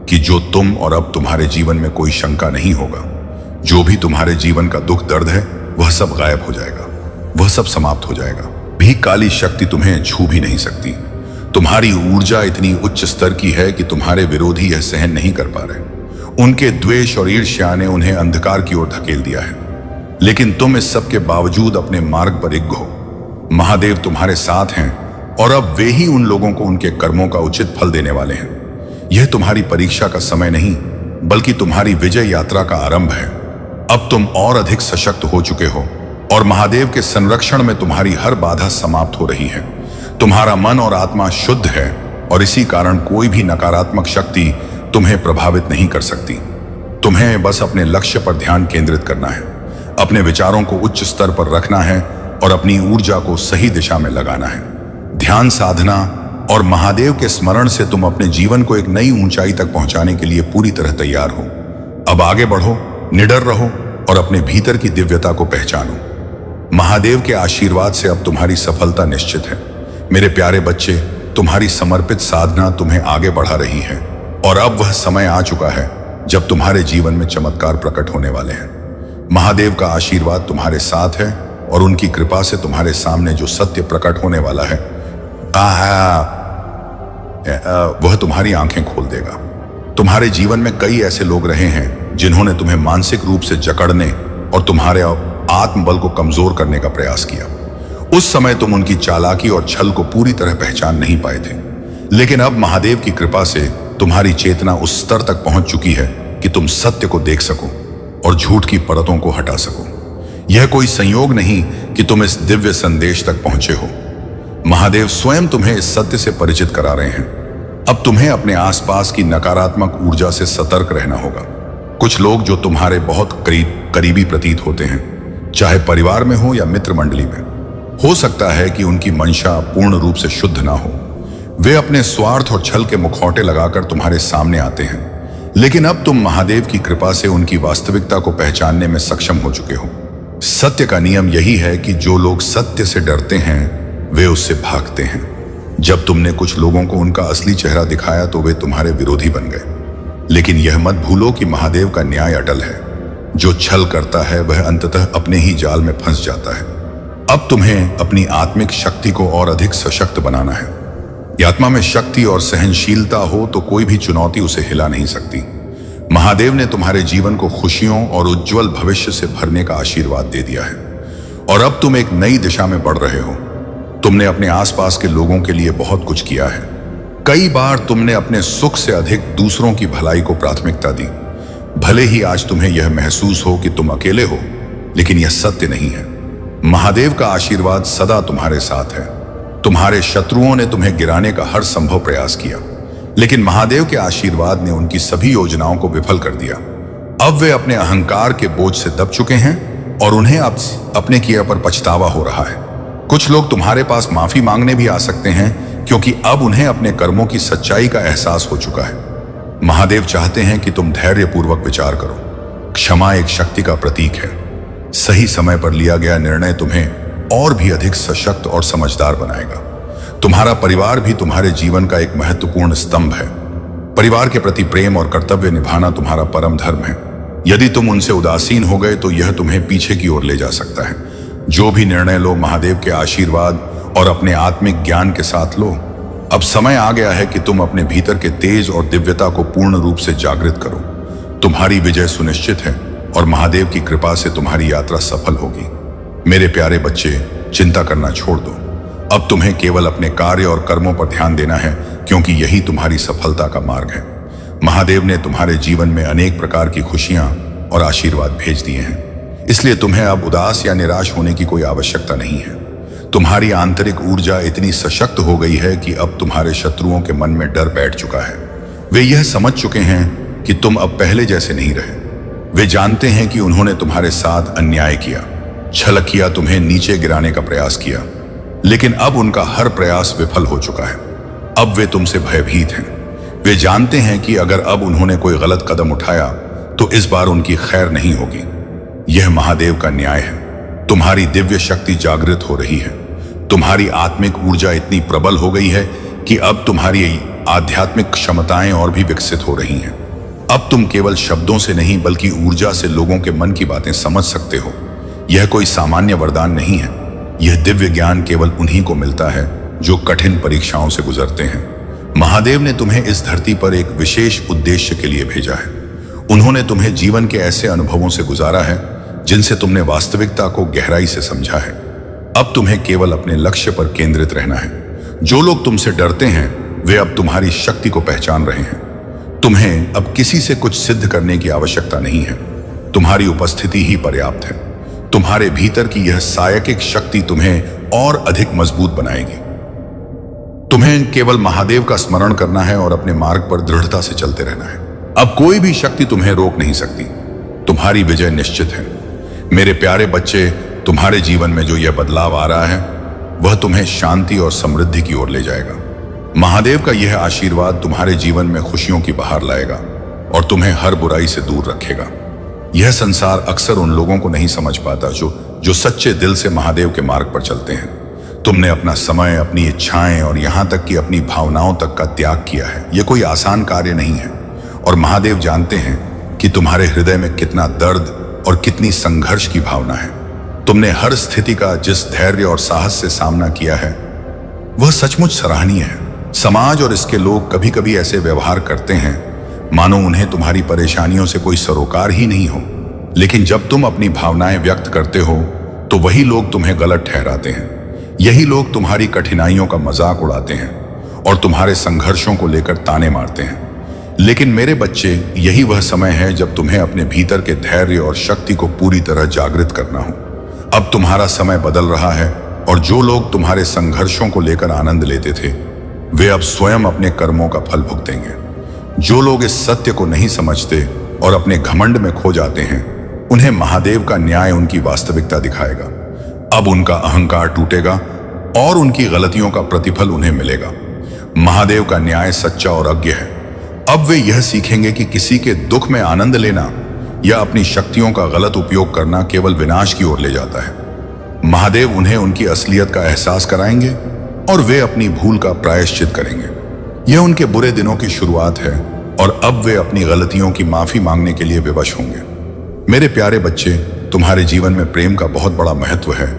कि जो तुम और अब तुम्हारे जीवन में कोई शंका नहीं होगा। जो भी तुम्हारे जीवन का दुख दर्द है वह सब गायब हो जाएगा, वह सब समाप्त हो जाएगा। भी काली शक्ति तुम्हें छू भी नहीं सकती। तुम्हारी ऊर्जा इतनी उच्च स्तर की है कि तुम्हारे विरोधी यह सहन नहीं कर पा रहे। उनके द्वेष और ईर्ष्या ने उन्हें अंधकार की ओर धकेल दिया है, लेकिन तुम इस सब के बावजूद अपने मार्ग पर इग्ग हो। महादेव तुम्हारे साथ हैं और अब वे ही उन लोगों को उनके कर्मों का उचित फल देने वाले हैं। यह तुम्हारी परीक्षा का समय नहीं, बल्कि तुम्हारी विजय यात्रा का आरंभ है। अब तुम और अधिक सशक्त हो चुके हो और महादेव के संरक्षण में तुम्हारी हर बाधा समाप्त हो रही है। तुम्हारा मन और आत्मा शुद्ध है और इसी कारण कोई भी नकारात्मक शक्ति तुम्हें प्रभावित नहीं कर सकती। तुम्हें बस अपने लक्ष्य पर ध्यान केंद्रित करना है, अपने विचारों को उच्च स्तर पर रखना है और अपनी ऊर्जा को सही दिशा में लगाना है। ध्यान साधना और महादेव के स्मरण से तुम अपने जीवन को एक नई ऊंचाई तक पहुंचाने के लिए पूरी तरह तैयार हो। अब आगे बढ़ो, निडर रहो और अपने भीतर की दिव्यता को पहचानो। महादेव के आशीर्वाद से अब तुम्हारी सफलता निश्चित है। मेरे प्यारे बच्चे, तुम्हारी समर्पित साधना तुम्हें आगे बढ़ा रही है और अब वह समय आ चुका है जब तुम्हारे जीवन में चमत्कार प्रकट होने वाले हैं। महादेव का आशीर्वाद तुम्हारे साथ है और उनकी कृपा से तुम्हारे सामने जो सत्य प्रकट होने वाला है वह तुम्हारी आंखें खोल देगा। तुम्हारे जीवन में कई ऐसे लोग रहे हैं जिन्होंने तुम्हें मानसिक रूप से जकड़ने और तुम्हारे आत्मबल को कमजोर करने का प्रयास किया। उस समय तुम उनकी चालाकी और छल को पूरी तरह पहचान नहीं पाए थे, लेकिन अब महादेव की कृपा से तुम्हारी चेतना उस स्तर तक पहुंच चुकी है कि तुम सत्य को देख सको और झूठ की परतों को हटा सको। यह कोई संयोग नहीं कि तुम इस दिव्य संदेश तक पहुंचे हो। महादेव स्वयं तुम्हें इस सत्य से परिचित करा रहे हैं। अब तुम्हें अपने आसपास की नकारात्मक ऊर्जा से सतर्क रहना होगा। कुछ लोग जो तुम्हारे बहुत करीबी प्रतीत होते हैं, चाहे परिवार में हो या मित्र मंडली में, हो सकता है कि उनकी मंशा पूर्ण रूप से शुद्ध ना हो। वे अपने स्वार्थ और छल के मुखौटे लगाकर तुम्हारे सामने आते हैं, लेकिन अब तुम महादेव की कृपा से उनकी वास्तविकता को पहचानने में सक्षम हो चुके हो। सत्य का नियम यही है कि जो लोग सत्य से डरते हैं वे उससे भागते हैं। जब तुमने कुछ लोगों को उनका असली चेहरा दिखाया तो वे तुम्हारे विरोधी बन गए। लेकिन यह मत भूलो कि महादेव का न्याय अटल है। जो छल करता है वह अंततः अपने ही जाल में फंस जाता है। अब तुम्हें अपनी आत्मिक शक्ति को और अधिक सशक्त बनाना है। आत्मा में शक्ति और सहनशीलता हो तो कोई भी चुनौती उसे हिला नहीं सकती। महादेव ने तुम्हारे जीवन को खुशियों और उज्जवल भविष्य से भरने का आशीर्वाद दे दिया है और अब तुम एक नई दिशा में बढ़ रहे हो। तुमने अपने आसपास के लोगों के लिए बहुत कुछ किया है। कई बार तुमने अपने सुख से अधिक दूसरों की भलाई को प्राथमिकता दी। भले ही आज तुम्हें यह महसूस हो कि तुम अकेले हो, लेकिन यह सत्य नहीं है। महादेव का आशीर्वाद सदा तुम्हारे साथ है। तुम्हारे शत्रुओं ने तुम्हें गिराने का हर संभव प्रयास किया, लेकिन महादेव के आशीर्वाद ने उनकी सभी योजनाओं को विफल कर दिया। अब वे अपने अहंकार के बोझ से दब चुके हैं और उन्हें अब अपने किए पर पछतावा हो रहा है। कुछ लोग तुम्हारे पास माफी मांगने भी आ सकते हैं, क्योंकि अब उन्हें अपने कर्मों की सच्चाई का एहसास हो चुका है। महादेव चाहते हैं कि तुम धैर्यपूर्वक विचार करो। क्षमा एक शक्ति का प्रतीक है। सही समय पर लिया गया निर्णय तुम्हें और भी अधिक सशक्त और समझदार बनाएगा। तुम्हारा परिवार भी तुम्हारे जीवन का एक महत्वपूर्ण स्तंभ है। परिवार के प्रति प्रेम और कर्तव्य निभाना तुम्हारा परम धर्म है। यदि तुम उनसे उदासीन हो गए तो यह तुम्हें पीछे की ओर ले जा सकता है। जो भी निर्णय लो महादेव के आशीर्वाद और अपने आत्मिक ज्ञान के साथ लो। अब समय आ गया है कि तुम अपने भीतर के तेज और दिव्यता को पूर्ण रूप से जागृत करो। तुम्हारी विजय सुनिश्चित है और महादेव की कृपा से तुम्हारी यात्रा सफल होगी। मेरे प्यारे बच्चे, चिंता करना छोड़ दो। अब तुम्हें केवल अपने कार्य और कर्मों पर ध्यान देना है, क्योंकि यही तुम्हारी सफलता का मार्ग है। महादेव ने तुम्हारे जीवन में अनेक प्रकार की खुशियां और आशीर्वाद भेज दिए हैं, इसलिए तुम्हें अब उदास या निराश होने की कोई आवश्यकता नहीं है। तुम्हारी आंतरिक ऊर्जा इतनी सशक्त हो गई है कि अब तुम्हारे शत्रुओं के मन में डर बैठ चुका है। वे यह समझ चुके हैं कि तुम अब पहले जैसे नहीं रहे। वे जानते हैं कि उन्होंने तुम्हारे साथ अन्याय किया, छल किया, तुम्हें नीचे गिराने का प्रयास किया, लेकिन अब उनका हर प्रयास विफल हो चुका है। अब वे तुमसे भयभीत हैं। वे जानते हैं कि अगर अब उन्होंने कोई गलत कदम उठाया तो इस बार उनकी खैर नहीं होगी। यह महादेव का न्याय है। तुम्हारी दिव्य शक्ति जागृत हो रही है। तुम्हारी आत्मिक ऊर्जा इतनी प्रबल हो गई है कि अब तुम्हारी आध्यात्मिक क्षमताएं और भी विकसित हो रही हैं। अब तुम केवल शब्दों से नहीं बल्कि ऊर्जा से लोगों के मन की बातें समझ सकते हो। यह कोई सामान्य वरदान नहीं है। यह दिव्य ज्ञान केवल उन्हीं को मिलता है जो कठिन परीक्षाओं से गुजरते हैं। महादेव ने तुम्हें इस धरती पर एक विशेष उद्देश्य के लिए भेजा है। उन्होंने तुम्हें जीवन के ऐसे अनुभवों से गुजारा है जिनसे तुमने वास्तविकता को गहराई से समझा है। अब तुम्हें केवल अपने लक्ष्य पर केंद्रित रहना है। जो लोग तुमसे डरते हैं वे अब तुम्हारी शक्ति को पहचान रहे हैं। तुम्हें अब किसी से कुछ सिद्ध करने की आवश्यकता नहीं है। तुम्हारी उपस्थिति ही पर्याप्त है। तुम्हारे भीतर की यह सायकिक शक्ति तुम्हें और अधिक मजबूत बनाएगी। तुम्हें केवल महादेव का स्मरण करना है और अपने मार्ग पर दृढ़ता से चलते रहना है। अब कोई भी शक्ति तुम्हें रोक नहीं सकती। तुम्हारी विजय निश्चित है। मेरे प्यारे बच्चे, तुम्हारे जीवन में जो यह बदलाव आ रहा है वह तुम्हें शांति और समृद्धि की ओर ले जाएगा। महादेव का यह आशीर्वाद तुम्हारे जीवन में खुशियों की बहार लाएगा और तुम्हें हर बुराई से दूर रखेगा। यह संसार अक्सर उन लोगों को नहीं समझ पाता जो सच्चे दिल से महादेव के मार्ग पर चलते हैं। तुमने अपना समय, अपनी इच्छाएं और यहां तक कि अपनी भावनाओं तक का त्याग किया है। यह कोई आसान कार्य नहीं है और महादेव जानते हैं कि तुम्हारे हृदय में कितना दर्द और कितनी संघर्ष की भावना है। तुमने हर स्थिति का जिस धैर्य और साहस से सामना किया है वह सचमुच सराहनीय है। समाज और इसके लोग कभी कभी ऐसे व्यवहार करते हैं मानो उन्हें तुम्हारी परेशानियों से कोई सरोकार ही नहीं हो, लेकिन जब तुम अपनी भावनाएं व्यक्त करते हो तो वही लोग तुम्हें गलत ठहराते हैं। यही लोग तुम्हारी कठिनाइयों का मजाक उड़ाते हैं और तुम्हारे संघर्षों को लेकर ताने मारते हैं। लेकिन मेरे बच्चे, यही वह समय है जब तुम्हें अपने भीतर के धैर्य और शक्ति को पूरी तरह जागृत करना हो। अब तुम्हारा समय बदल रहा है और जो लोग तुम्हारे संघर्षों को लेकर आनंद लेते थे वे अब स्वयं अपने कर्मों का फल भुगतेंगे। जो लोग इस सत्य को नहीं समझते और अपने घमंड में खो जाते हैं उन्हें महादेव का न्याय उनकी वास्तविकता दिखाएगा। अब उनका अहंकार टूटेगा और उनकी गलतियों का प्रतिफल उन्हें मिलेगा। महादेव का न्याय सच्चा और अज्ञ है। अब वे यह सीखेंगे कि किसी के दुख में आनंद लेना या अपनी शक्तियों का गलत उपयोग करना केवल विनाश की ओर ले जाता है। महादेव उन्हें उनकी असलियत का एहसास कराएंगे और वे अपनी भूल का प्रायश्चित करेंगे। यह उनके बुरे दिनों की शुरुआत है और अब वे अपनी गलतियों की माफी मांगने के लिए विवश होंगे। मेरे प्यारे बच्चे, तुम्हारे जीवन में प्रेम का बहुत बड़ा महत्व है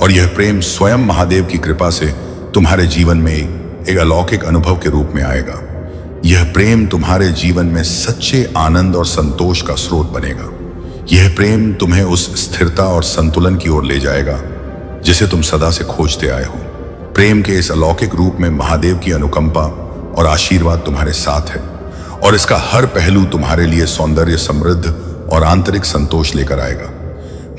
और यह प्रेम स्वयं महादेव की कृपा से तुम्हारे जीवन में एक अलौकिक अनुभव के रूप में आएगा। यह प्रेम तुम्हारे जीवन में सच्चे आनंद और संतोष का स्रोत बनेगा। यह प्रेम तुम्हें उस स्थिरता और संतुलन की ओर ले जाएगा जिसे तुम सदा से खोजते आए हो। प्रेम के इस अलौकिक रूप में महादेव की अनुकंपा और आशीर्वाद तुम्हारे साथ है और इसका हर पहलू तुम्हारे लिए सौंदर्य, समृद्ध और आंतरिक संतोष लेकर आएगा।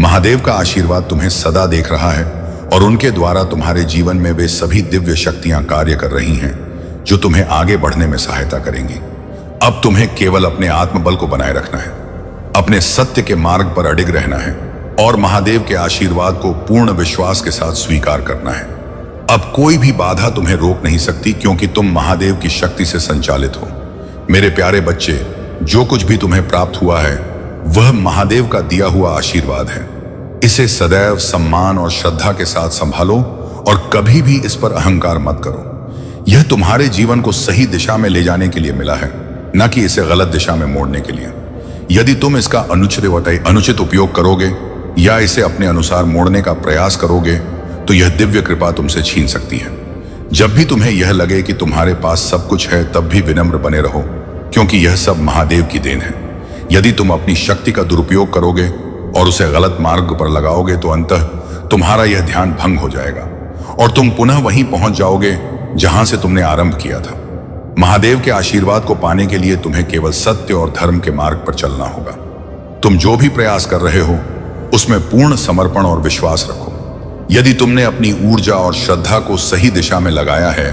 महादेव का आशीर्वाद तुम्हें सदा देख रहा है और उनके द्वारा तुम्हारे जीवन में वे सभी दिव्य शक्तियां कार्य कर रही हैं जो तुम्हें आगे बढ़ने में सहायता करेंगी। अब तुम्हें केवल अपने आत्मबल को बनाए रखना है, अपने सत्य के मार्ग पर अडिग रहना है और महादेव के आशीर्वाद को पूर्ण विश्वास के साथ स्वीकार करना है। अब कोई भी बाधा तुम्हें रोक नहीं सकती क्योंकि तुम महादेव की शक्ति से संचालित हो। मेरे प्यारे बच्चे, जो कुछ भी तुम्हें प्राप्त हुआ है वह महादेव का दिया हुआ आशीर्वाद है। इसे सदैव सम्मान और श्रद्धा के साथ संभालो और कभी भी इस पर अहंकार मत करो। यह तुम्हारे जीवन को सही दिशा में ले जाने के लिए मिला है, न कि इसे गलत दिशा में मोड़ने के लिए। यदि तुम इसका अनुचित उपयोग करोगे या इसे अपने अनुसार मोड़ने का प्रयास करोगे तो यह दिव्य कृपा तुमसे छीन सकती है। जब भी तुम्हें यह लगे कि तुम्हारे पास सब कुछ है तब भी विनम्र बने रहो क्योंकि यह सब महादेव की देन है। यदि तुम अपनी शक्ति का दुरुपयोग करोगे और उसे गलत मार्ग पर लगाओगे तो अंततः तुम्हारा यह ध्यान भंग हो जाएगा और तुम पुनः वहीं पहुंच जाओगे जहां से तुमने आरंभ किया था। महादेव के आशीर्वाद को पाने के लिए तुम्हें केवल सत्य और धर्म के मार्ग पर चलना होगा। तुम जो भी प्रयास कर रहे हो उसमें पूर्ण समर्पण और विश्वास रखो। यदि तुमने अपनी ऊर्जा और श्रद्धा को सही दिशा में लगाया है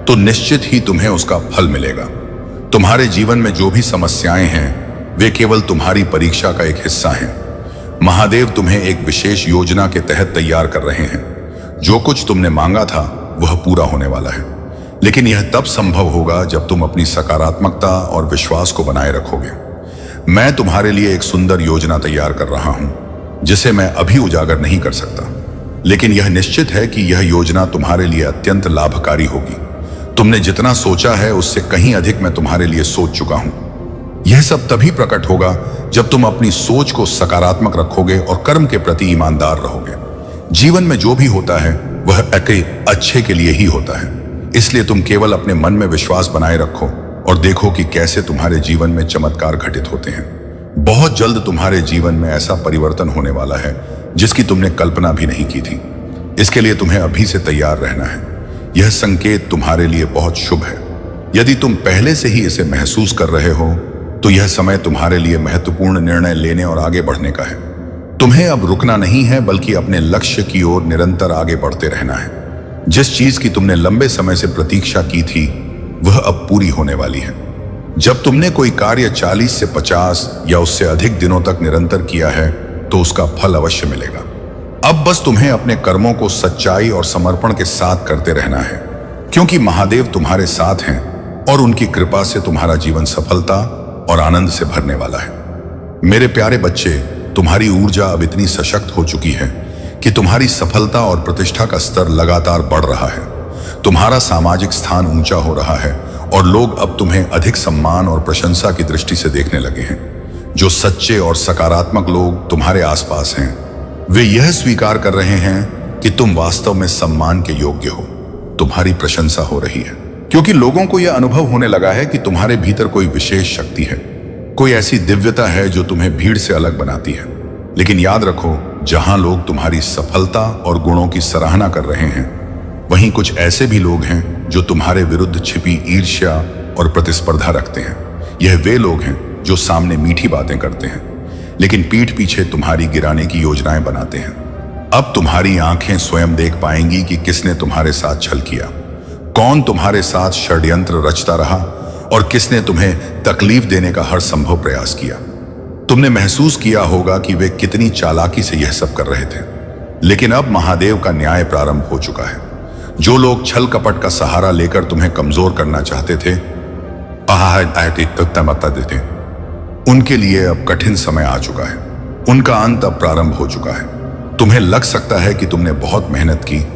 तो निश्चित ही तुम्हें उसका फल मिलेगा। तुम्हारे जीवन में जो भी समस्याएं हैं वे केवल तुम्हारी परीक्षा का एक हिस्सा हैं। महादेव तुम्हें एक विशेष योजना के तहत तैयार कर रहे हैं। जो कुछ तुमने मांगा था वह पूरा होने वाला है, लेकिन यह तब संभव होगा जब तुम अपनी सकारात्मकता और विश्वास को बनाए रखोगे। मैं तुम्हारे लिए एक सुंदर योजना तैयार कर रहा हूं जिसे मैं अभी उजागर नहीं कर सकता, लेकिन यह निश्चित है कि यह योजना तुम्हारे लिए अत्यंत लाभकारी होगी। तुमने जितना सोचा है उससे कहीं अधिक मैं तुम्हारे लिए सोच चुका हूं। यह सब तभी प्रकट होगा जब तुम अपनी सोच को सकारात्मक रखोगे और कर्म के प्रति ईमानदार रहोगे। जीवन में जो भी होता है वह अच्छे के लिए ही होता है, इसलिए तुम केवल अपने मन में विश्वास बनाए रखो और देखो कि कैसे तुम्हारे जीवन में चमत्कार घटित होते हैं। बहुत जल्द तुम्हारे जीवन में ऐसा परिवर्तन होने वाला है जिसकी तुमने कल्पना भी नहीं की थी। इसके लिए तुम्हें अभी से तैयार रहना है। यह संकेत तुम्हारे लिए बहुत शुभ है। यदि तुम पहले से ही इसे महसूस कर रहे हो तो यह समय तुम्हारे लिए महत्वपूर्ण निर्णय लेने और आगे बढ़ने का है। तुम्हें अब रुकना नहीं है बल्कि अपने लक्ष्य की ओर निरंतर आगे बढ़ते रहना है। जिस चीज की तुमने लंबे समय से प्रतीक्षा की थी वह अब पूरी होने वाली है। जब तुमने कोई कार्य 40 से 50 या उससे अधिक दिनों तक निरंतर किया है तो उसका फल अवश्य मिलेगा। अब बस तुम्हें अपने कर्मों को सच्चाई और समर्पण के साथ करते रहना है क्योंकि महादेव तुम्हारे साथ हैं और उनकी कृपा से तुम्हारा जीवन सफलता और आनंद से भरने वाला है। मेरे प्यारे बच्चे, तुम्हारी ऊर्जा अब इतनी सशक्त हो चुकी है कि तुम्हारी सफलता और प्रतिष्ठा का स्तर लगातार बढ़ रहा है। तुम्हारा सामाजिक स्थान ऊंचा हो रहा है और लोग अब तुम्हें अधिक सम्मान और प्रशंसा की दृष्टि से देखने लगे हैं। जो सच्चे और सकारात्मक लोग तुम्हारे आसपास हैं वे यह स्वीकार कर रहे हैं कि तुम वास्तव में सम्मान के योग्य हो। तुम्हारी प्रशंसा हो रही है क्योंकि लोगों को यह अनुभव होने लगा है कि तुम्हारे भीतर कोई विशेष शक्ति है, कोई ऐसी दिव्यता है जो तुम्हें भीड़ से अलग बनाती है। लेकिन याद रखो, जहां लोग तुम्हारी सफलता और गुणों की सराहना कर रहे हैं वहीं कुछ ऐसे भी लोग हैं जो तुम्हारे विरुद्ध छिपी ईर्ष्या और प्रतिस्पर्धा रखते हैं। यह वे लोग हैं जो सामने मीठी बातें करते हैं लेकिन पीठ पीछे तुम्हारी गिराने की योजनाएं बनाते हैं। अब तुम्हारी आंखें स्वयं देख पाएंगी कि किसने तुम्हारे साथ छल किया, कौन तुम्हारे साथ षड्यंत्र रचता रहा और किसने तुम्हें तकलीफ देने का हर संभव प्रयास किया। तुमने महसूस किया होगा कि वे कितनी चालाकी से यह सब कर रहे थे, लेकिन अब महादेव का न्याय प्रारंभ हो चुका है। जो लोग छल कपट का सहारा लेकर तुम्हें कमजोर करना चाहते थे मत देते। उनके लिए अब कठिन समय आ चुका है, उनका अंत अब प्रारंभ हो चुका है। तुम्हें लग सकता है कि तुमने बहुत मेहनत की,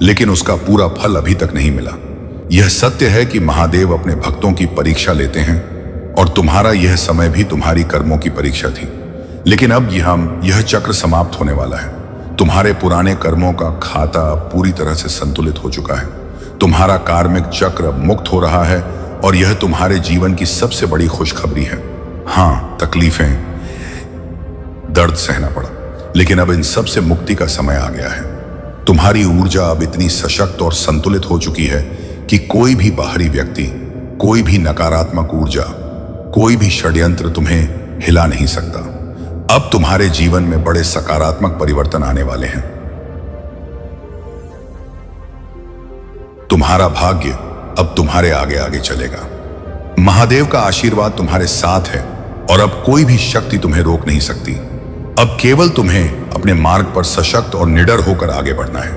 लेकिन उसका पूरा फल अभी तक नहीं मिला। यह सत्य है कि महादेव अपने भक्तों की परीक्षा लेते हैं, और तुम्हारा यह समय भी तुम्हारी कर्मों की परीक्षा थी। लेकिन अब यह चक्र समाप्त होने वाला है। तुम्हारे पुराने कर्मों का खाता पूरी तरह से संतुलित हो चुका है। तुम्हारा कार्मिक चक्र मुक्त हो रहा है, और यह तुम्हारे जीवन की सबसे बड़ी खुशखबरी है। हाँ, तकलीफें, दर्द सहना पड़ा, लेकिन अब इन सब से मुक्ति का समय आ गया है। तुम्हारी ऊर्जा अब इतनी सशक्त और संतुलित हो चुकी है कि कोई भी बाहरी व्यक्ति, कोई भी नकारात्मक ऊर्जा, कोई भी षड्यंत्र तुम्हें हिला नहीं सकता। अब तुम्हारे जीवन में बड़े सकारात्मक परिवर्तन आने वाले हैं। तुम्हारा भाग्य अब तुम्हारे आगे आगे चलेगा। महादेव का आशीर्वाद तुम्हारे साथ है, और अब कोई भी शक्ति तुम्हें रोक नहीं सकती। अब केवल तुम्हें अपने मार्ग पर सशक्त और निडर होकर आगे बढ़ना है।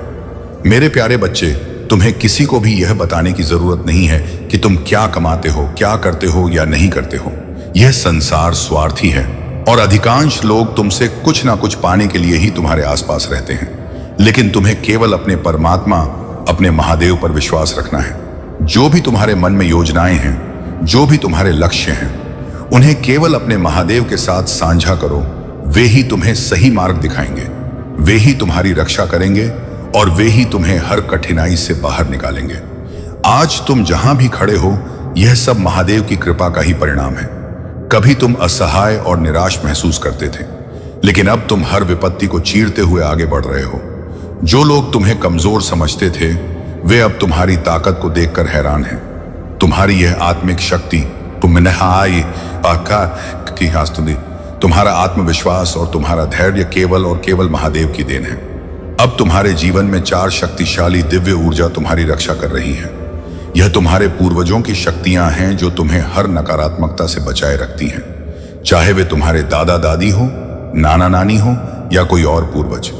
मेरे प्यारे बच्चे, तुम्हें किसी को भी यह बताने की जरूरत नहीं है कि तुम क्या कमाते हो, क्या करते हो या नहीं करते हो। यह संसार स्वार्थी है, और अधिकांश लोग तुमसे कुछ ना कुछ पाने के लिए ही तुम्हारे आसपास रहते हैं। लेकिन तुम्हें केवल अपने परमात्मा, अपने महादेव पर विश्वास रखना है। जो भी तुम्हारे मन में योजनाएं हैं, जो भी तुम्हारे लक्ष्य हैं, उन्हें केवल अपने महादेव के साथ साझा करो। वे ही तुम्हें सही मार्ग दिखाएंगे, वे ही तुम्हारी रक्षा करेंगे, और वे ही तुम्हें हर कठिनाई से बाहर निकालेंगे। आज तुम जहां भी खड़े हो, यह सब महादेव की कृपा का ही परिणाम है। कभी तुम असहाय और निराश महसूस करते थे, लेकिन अब तुम हर विपत्ति को चीरते हुए आगे बढ़ रहे हो। जो लोग तुम्हें कमजोर समझते थे, वे अब तुम्हारी ताकत को देखकर हैरान हैं। तुम्हारी यह आत्मिक शक्ति, तुम्हारा आत्मविश्वास और तुम्हारा धैर्य केवल और केवल महादेव की देन है। अब तुम्हारे जीवन में 4 शक्तिशाली दिव्य ऊर्जा तुम्हारी रक्षा कर रही है। यह तुम्हारे पूर्वजों की शक्तियां हैं, जो तुम्हें हर नकारात्मकता से बचाए रखती हैं। चाहे वे तुम्हारे दादा दादी हो, नाना नानी हो, या कोई और पूर्वज,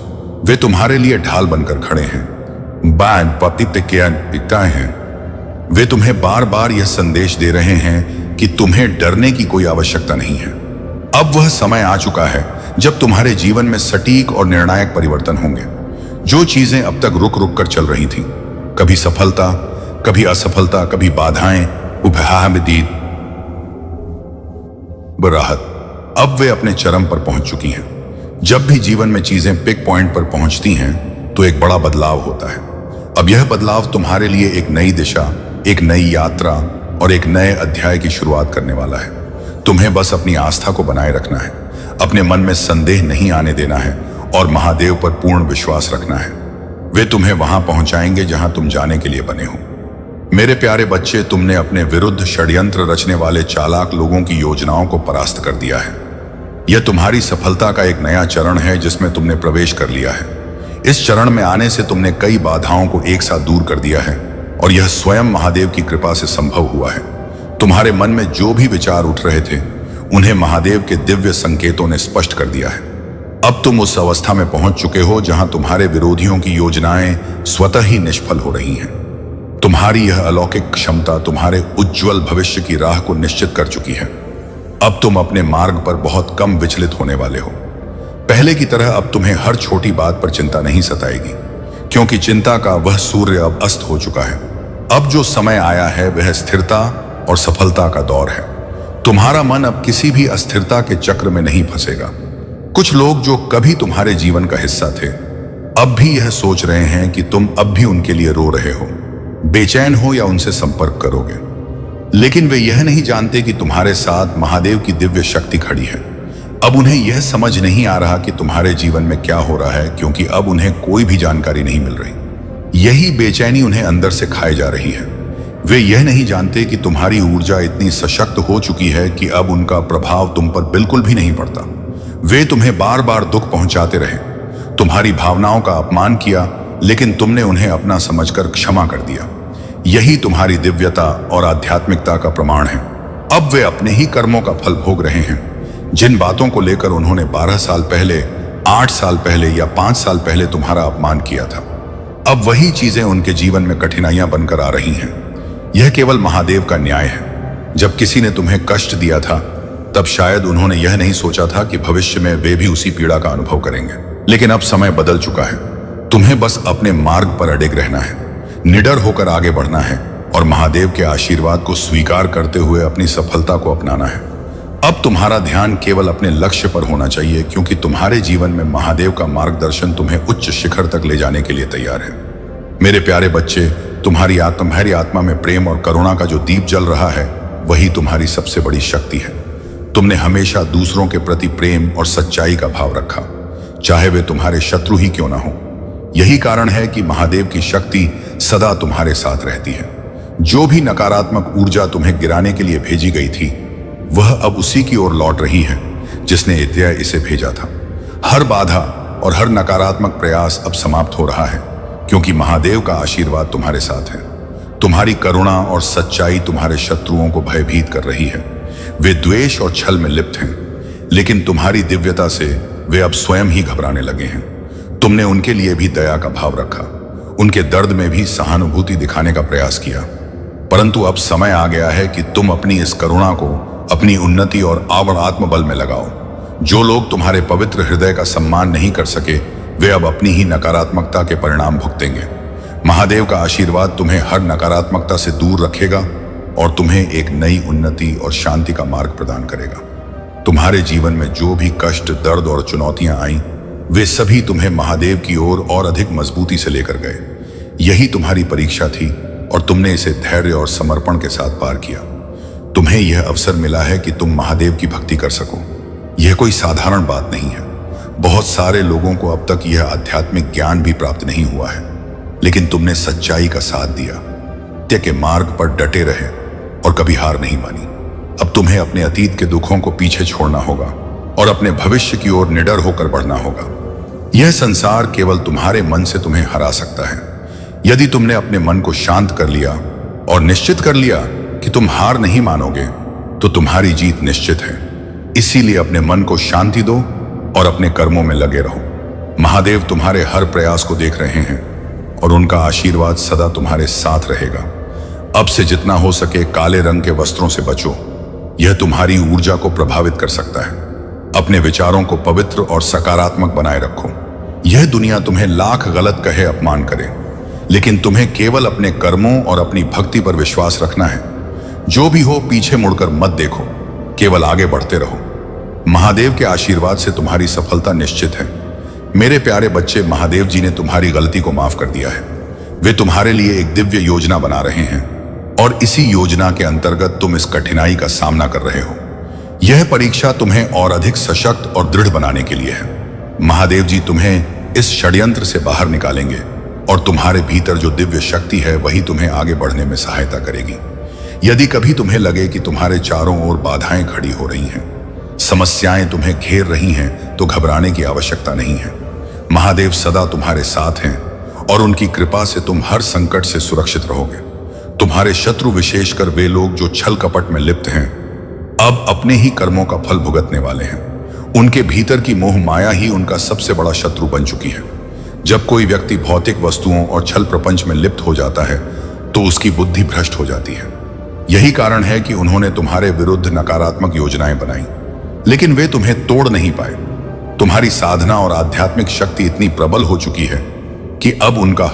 वे तुम्हारे लिए ढाल बनकर खड़े हैं। हैं वे तुम्हें बार बार यह संदेश दे रहे हैं कि तुम्हें डरने की कोई आवश्यकता नहीं है। अब वह समय आ चुका है जब तुम्हारे जीवन में सटीक और निर्णायक परिवर्तन होंगे। जो चीजें अब तक रुक रुक कर चल रही थीं, कभी सफलता, कभी असफलता, कभी बाधाएं, राहत, अब वे अपने चरम पर पहुंच चुकी हैं। जब भी जीवन में चीजें पिक पॉइंट पर पहुंचती हैं, तो एक बड़ा बदलाव होता है। अब यह बदलाव तुम्हारे लिए एक नई दिशा, एक नई यात्रा और एक नए अध्याय की शुरुआत करने वाला है। तुम्हें बस अपनी आस्था को बनाए रखना है, अपने मन में संदेह नहीं आने देना है, और महादेव पर पूर्ण विश्वास रखना है। वे तुम्हें वहां पहुंचाएंगे जहां तुम जाने के लिए बने हो। मेरे प्यारे बच्चे, तुमने अपने विरुद्ध षड्यंत्र रचने वाले चालाक लोगों की योजनाओं को परास्त कर दिया है। यह तुम्हारी सफलता का एक नया चरण है जिसमें तुमने प्रवेश कर लिया है। इस चरण में आने से तुमने कई बाधाओं को एक साथ दूर कर दिया है, और यह स्वयं महादेव की कृपा से संभव हुआ है। तुम्हारे मन में जो भी विचार उठ रहे थे, उन्हें महादेव के दिव्य संकेतों ने स्पष्ट कर दिया है। अब तुम उस अवस्था में पहुंच चुके हो जहां तुम्हारे विरोधियों की योजनाएं स्वतः ही निष्फल हो रही हैं। तुम्हारी यह अलौकिक क्षमता तुम्हारे उज्जवल भविष्य की राह को निश्चित कर चुकी है। अब तुम अपने मार्ग पर बहुत कम विचलित होने वाले हो। पहले की तरह अब तुम्हें हर छोटी बात पर चिंता नहीं सताएगी, क्योंकि चिंता का वह सूर्य अब अस्त हो चुका है। अब जो समय आया है वह स्थिरता और सफलता का दौर है। तुम्हारा मन अब किसी भी अस्थिरता के चक्र में नहीं फंसेगा। कुछ लोग जो कभी तुम्हारे जीवन का हिस्सा थे, अब भी यह सोच रहे हैं कि तुम अब भी उनके लिए रो रहे हो, बेचैन हो या उनसे संपर्क करोगे। लेकिन वे यह नहीं जानते कि तुम्हारे साथ महादेव की दिव्य शक्ति खड़ी है। अब उन्हें यह समझ नहीं आ रहा कि तुम्हारे जीवन में क्या हो रहा है, क्योंकि अब उन्हें कोई भी जानकारी नहीं मिल रही। यही बेचैनी उन्हें अंदर से खाए जा रही है। वे यह नहीं जानते कि तुम्हारी ऊर्जा इतनी सशक्त हो चुकी है कि अब उनका प्रभाव तुम पर बिल्कुल भी नहीं पड़ता। वे तुम्हें बार बार दुख पहुंचाते रहे, तुम्हारी भावनाओं का अपमान किया, लेकिन तुमने उन्हें अपना समझकर क्षमा कर दिया। यही तुम्हारी दिव्यता और आध्यात्मिकता का प्रमाण है। अब वे अपने ही कर्मों का फल भोग रहे हैं। जिन बातों को लेकर उन्होंने 12 साल पहले, 8 साल पहले या 5 साल पहले तुम्हारा अपमान किया था, अब वही चीजें उनके जीवन में कठिनाइयां बनकर आ रही हैं। यह केवल महादेव का न्याय है। जब किसी ने तुम्हें कष्ट दिया था तब शायद उन्होंने यह नहीं सोचा था कि भविष्य में वे भी उसी पीड़ा का अनुभव करेंगे। लेकिन अब समय बदल चुका है। तुम्हें बस अपने मार्ग पर अडिग रहना है, निडर होकर आगे बढ़ना है और महादेव के आशीर्वाद को स्वीकार करते हुए अपनी सफलता को अपनाना है। अब तुम्हारा ध्यान केवल अपने लक्ष्य पर होना चाहिए, क्योंकि तुम्हारे जीवन में महादेव का मार्गदर्शन तुम्हें उच्च शिखर तक ले जाने के लिए तैयार है। मेरे प्यारे बच्चे, तुम्हारी आत्मा में प्रेम और करुणा का जो दीप जल रहा है वही तुम्हारी सबसे बड़ी शक्ति है। तुमने हमेशा दूसरों के प्रति प्रेम और सच्चाई का भाव रखा, चाहे वे तुम्हारे शत्रु ही क्यों ना हो। यही कारण है कि महादेव की शक्ति सदा तुम्हारे साथ रहती है। जो भी नकारात्मक ऊर्जा तुम्हें गिराने के लिए भेजी गई थी वह अब उसी की ओर लौट रही है जिसने इसे भेजा था। हर बाधा और हर नकारात्मक प्रयास अब समाप्त हो रहा है, क्योंकि महादेव का आशीर्वाद तुम्हारे साथ है। तुम्हारी करुणा और सच्चाई तुम्हारे शत्रुओं को भयभीत कर रही है। वे द्वेष और छल में लिप्त हैं, लेकिन तुम्हारी दिव्यता से वे अब स्वयं ही घबराने लगे हैं। तुमने उनके लिए भी दया का भाव रखा, उनके दर्द में भी सहानुभूति दिखाने का प्रयास किया, परंतु अब समय आ गया है कि तुम अपनी इस करुणा को अपनी उन्नति और आवड़ आत्मबल में लगाओ। जो लोग तुम्हारे पवित्र हृदय का सम्मान नहीं कर सके वे अब अपनी ही नकारात्मकता के परिणाम भुगतेंगे। महादेव का आशीर्वाद तुम्हें हर नकारात्मकता से दूर रखेगा और तुम्हें एक नई उन्नति और शांति का मार्ग प्रदान करेगा। तुम्हारे जीवन में जो भी कष्ट, दर्द और चुनौतियां आई वे सभी तुम्हें महादेव की ओर और अधिक मजबूती से लेकर गए। यही तुम्हारी परीक्षा थी और तुमने इसे धैर्य और समर्पण के साथ पार किया। तुम्हें यह अवसर मिला है कि तुम महादेव की भक्ति कर सको। यह कोई साधारण बात नहीं है। बहुत सारे लोगों को अब तक यह आध्यात्मिक ज्ञान भी प्राप्त नहीं हुआ है, लेकिन तुमने सच्चाई का साथ दिया, सत्य के मार्ग पर डटे रहे और कभी हार नहीं मानी। अब तुम्हें अपने अतीत के दुखों को पीछे छोड़ना होगा और अपने भविष्य की ओर निडर होकर बढ़ना होगा। यह संसार केवल तुम्हारे मन से तुम्हें हरा सकता है। यदि तुमने अपने मन को शांत कर लिया और निश्चित कर लिया कि तुम हार नहीं मानोगे तो तुम्हारी जीत निश्चित है। इसीलिए अपने मन को शांति दो और अपने कर्मों में लगे रहो। महादेव तुम्हारे हर प्रयास को देख रहे हैं और उनका आशीर्वाद सदा तुम्हारे साथ रहेगा। अब से जितना हो सके काले रंग के वस्त्रों से बचो। यह तुम्हारी ऊर्जा को प्रभावित कर सकता है। अपने विचारों को पवित्र और सकारात्मक बनाए रखो। यह दुनिया तुम्हें लाख गलत कहे, अपमान करे, लेकिन तुम्हें केवल अपने कर्मों और अपनी भक्ति पर विश्वास रखना है। जो भी हो पीछे मुड़कर मत देखो, केवल आगे बढ़ते रहो। महादेव के आशीर्वाद से तुम्हारी सफलता निश्चित है। मेरे प्यारे बच्चे, महादेव जी ने तुम्हारी गलती को माफ कर दिया है। वे तुम्हारे लिए एक दिव्य योजना बना रहे हैं और इसी योजना के अंतर्गत तुम इस कठिनाई का सामना कर रहे हो। यह परीक्षा तुम्हें और अधिक सशक्त और दृढ़ बनाने के लिए है। महादेव जी तुम्हें इस षड्यंत्र से बाहर निकालेंगे और तुम्हारे भीतर जो दिव्य शक्ति है वही तुम्हें आगे बढ़ने में सहायता करेगी। यदि कभी तुम्हें लगे कि तुम्हारे चारों ओर बाधाएं खड़ी हो रही हैं, समस्याएं तुम्हें घेर रही हैं, तो घबराने की आवश्यकता नहीं है। महादेव सदा तुम्हारे साथ हैं और उनकी कृपा से तुम हर संकट से सुरक्षित रहोगे। तुम्हारे शत्रु, विशेषकर वे लोग जो छल कपट में लिप्त हैं, अब अपने ही कर्मों का फल भुगतने वाले हैं। उनके भीतर की मोह माया ही उनका सबसे बड़ा शत्रु बन चुकी है। जब कोई व्यक्ति भौतिक वस्तुओं और छल प्रपंच में लिप्त हो जाता है तो उसकी बुद्धि भ्रष्ट हो जाती है। यही कारण है कि उन्होंने तुम्हारे विरुद्ध नकारात्मक योजनाएं बनाई, लेकिन वे तुम्हें तोड़ नहीं पाए। तुम्हारी साधना और आध्यात्मिक शक्ति इतनी प्रबल हो चुकी है कि अब उनका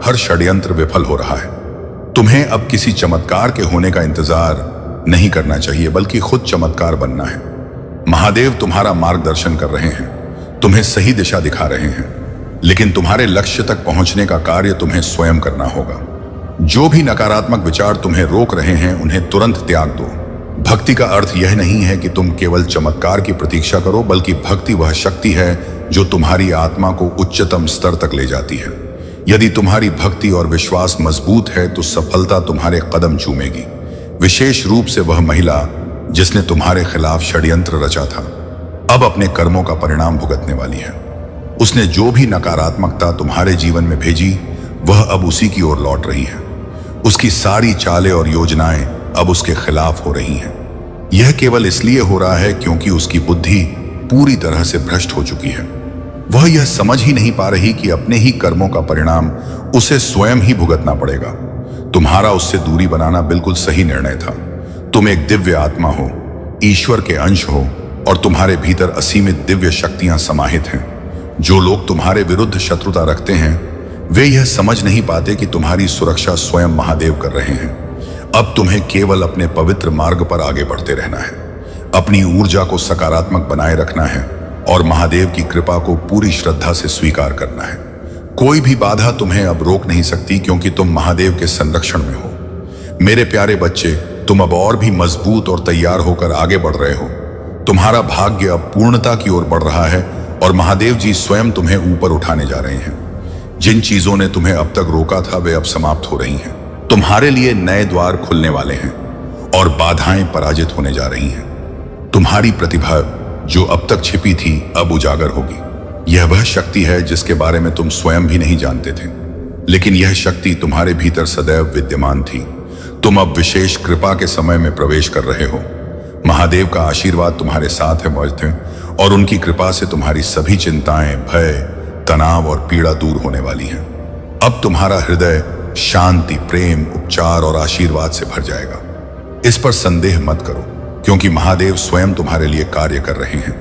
हर षड्यंत्र विफल हो रहा है। तुम्हें अब किसी चमत्कार के होने का इंतजार नहीं करना चाहिए, बल्कि खुद चमत्कार बनना है। महादेव तुम्हारा मार्गदर्शन कर रहे हैं, तुम्हें सही दिशा दिखा रहे हैं, लेकिन तुम्हारे लक्ष्य तक पहुंचने का कार्य तुम्हें स्वयं करना होगा। जो भी नकारात्मक विचार तुम्हें रोक रहे हैं उन्हें तुरंत त्याग दो। भक्ति का अर्थ यह नहीं है कि तुम केवल चमत्कार की प्रतीक्षा करो, बल्कि भक्ति वह शक्ति है जो तुम्हारी आत्मा को उच्चतम स्तर तक ले जाती है। यदि तुम्हारी भक्ति और विश्वास मजबूत है तो सफलता तुम्हारे कदम चूमेगी। विशेष रूप से वह महिला जिसने तुम्हारे खिलाफ षड्यंत्र रचा था, अब अपने कर्मों का परिणाम भुगतने वाली है। उसने जो भी नकारात्मकता तुम्हारे जीवन में भेजी वह अब उसी की ओर लौट रही है। उसकी सारी चालें और योजनाएं अब उसके खिलाफ हो रही हैं। यह केवल इसलिए हो रहा है क्योंकि उसकी बुद्धि पूरी तरह से भ्रष्ट हो चुकी है। वह यह समझ ही नहीं पा रही कि अपने ही कर्मों का परिणाम उसे स्वयं ही भुगतना पड़ेगा। तुम्हारा उससे दूरी बनाना बिल्कुल सही निर्णय था। तुम एक दिव्य आत्मा हो, ईश्वर के अंश हो और तुम्हारे भीतर असीमित दिव्य शक्तियां समाहित हैं। जो लोग तुम्हारे विरुद्ध शत्रुता रखते हैं वे यह समझ नहीं पाते कि तुम्हारी सुरक्षा स्वयं महादेव कर रहे हैं। अब तुम्हें केवल अपने पवित्र मार्ग पर आगे बढ़ते रहना है, अपनी ऊर्जा को सकारात्मक बनाए रखना है और महादेव की कृपा को पूरी श्रद्धा से स्वीकार करना है। कोई भी बाधा तुम्हें अब रोक नहीं सकती, क्योंकि तुम महादेव के संरक्षण में हो। मेरे प्यारे बच्चे, तुम अब और भी मजबूत और तैयार होकर आगे बढ़ रहे हो। तुम्हारा भाग्य अब पूर्णता की ओर बढ़ रहा है और महादेव जी स्वयं तुम्हें ऊपर उठाने जा रहे हैं। जिन चीजों ने तुम्हें अब तक रोका था वे अब समाप्त हो रही हैं। तुम्हारे लिए नए द्वार खुलने वाले हैं और बाधाएं पराजित होने जा रही हैं। तुम्हारी प्रतिभा जो अब तक छिपी थी अब उजागर होगी। यह वह शक्ति है जिसके बारे में तुम स्वयं भी नहीं जानते थे, लेकिन यह शक्ति तुम्हारे भीतर सदैव विद्यमान थी। तुम अब विशेष कृपा के समय में प्रवेश कर रहे हो। महादेव का आशीर्वाद तुम्हारे साथ है मौजूद, और उनकी कृपा से तुम्हारी सभी चिंताएं, भय, तनाव और पीड़ा दूर होने वाली हैं। अब तुम्हारा हृदय शांति, प्रेम, उपचार और आशीर्वाद से भर जाएगा। इस पर संदेह मत करो, क्योंकि महादेव स्वयं तुम्हारे लिए कार्य कर रहे हैं।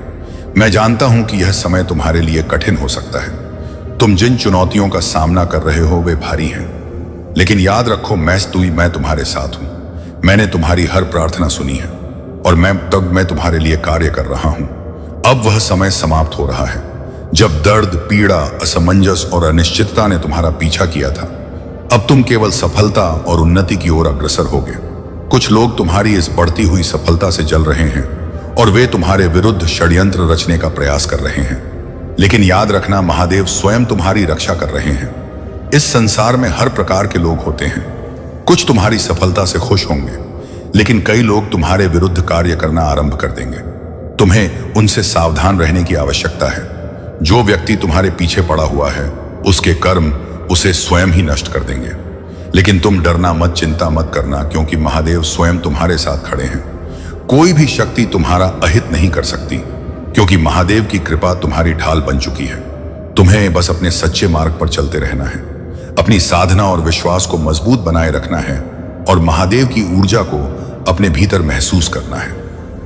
मैं जानता हूं कि यह समय तुम्हारे लिए कठिन हो सकता है। तुम जिन चुनौतियों का सामना कर रहे हो वे भारी हैं, लेकिन याद रखो मैं तुम्हारे साथ हूं। मैंने तुम्हारी हर प्रार्थना सुनी है और मैं तुम्हारे लिए कार्य कर रहा हूं। अब वह समय समाप्त हो रहा है जब दर्द, पीड़ा, असमंजस और अनिश्चितता ने तुम्हारा पीछा किया था। अब तुम केवल सफलता और उन्नति की ओर अग्रसर होगे। कुछ लोग तुम्हारी इस बढ़ती हुई सफलता से जल रहे हैं और वे तुम्हारे विरुद्ध षड्यंत्र रचने का प्रयास कर रहे हैं, लेकिन याद रखना महादेव स्वयं तुम्हारी रक्षा कर रहे हैं। इस संसार में हर प्रकार के लोग होते हैं। कुछ तुम्हारी सफलता से खुश होंगे, लेकिन कई लोग तुम्हारे विरुद्ध कार्य करना आरंभ कर देंगे। तुम्हें उनसे सावधान रहने की आवश्यकता है। जो व्यक्ति तुम्हारे पीछे पड़ा हुआ है उसके कर्म उसे स्वयं ही नष्ट कर देंगे। लेकिन तुम डरना मत, चिंता मत करना, क्योंकि महादेव स्वयं तुम्हारे साथ खड़े हैं। कोई भी शक्ति तुम्हारा अहित नहीं कर सकती, क्योंकि महादेव की कृपा तुम्हारी ढाल बन चुकी है। तुम्हें बस अपने सच्चे मार्ग पर चलते रहना है, अपनी साधना और विश्वास को मजबूत बनाए रखना है और महादेव की ऊर्जा को अपने भीतर महसूस करना है।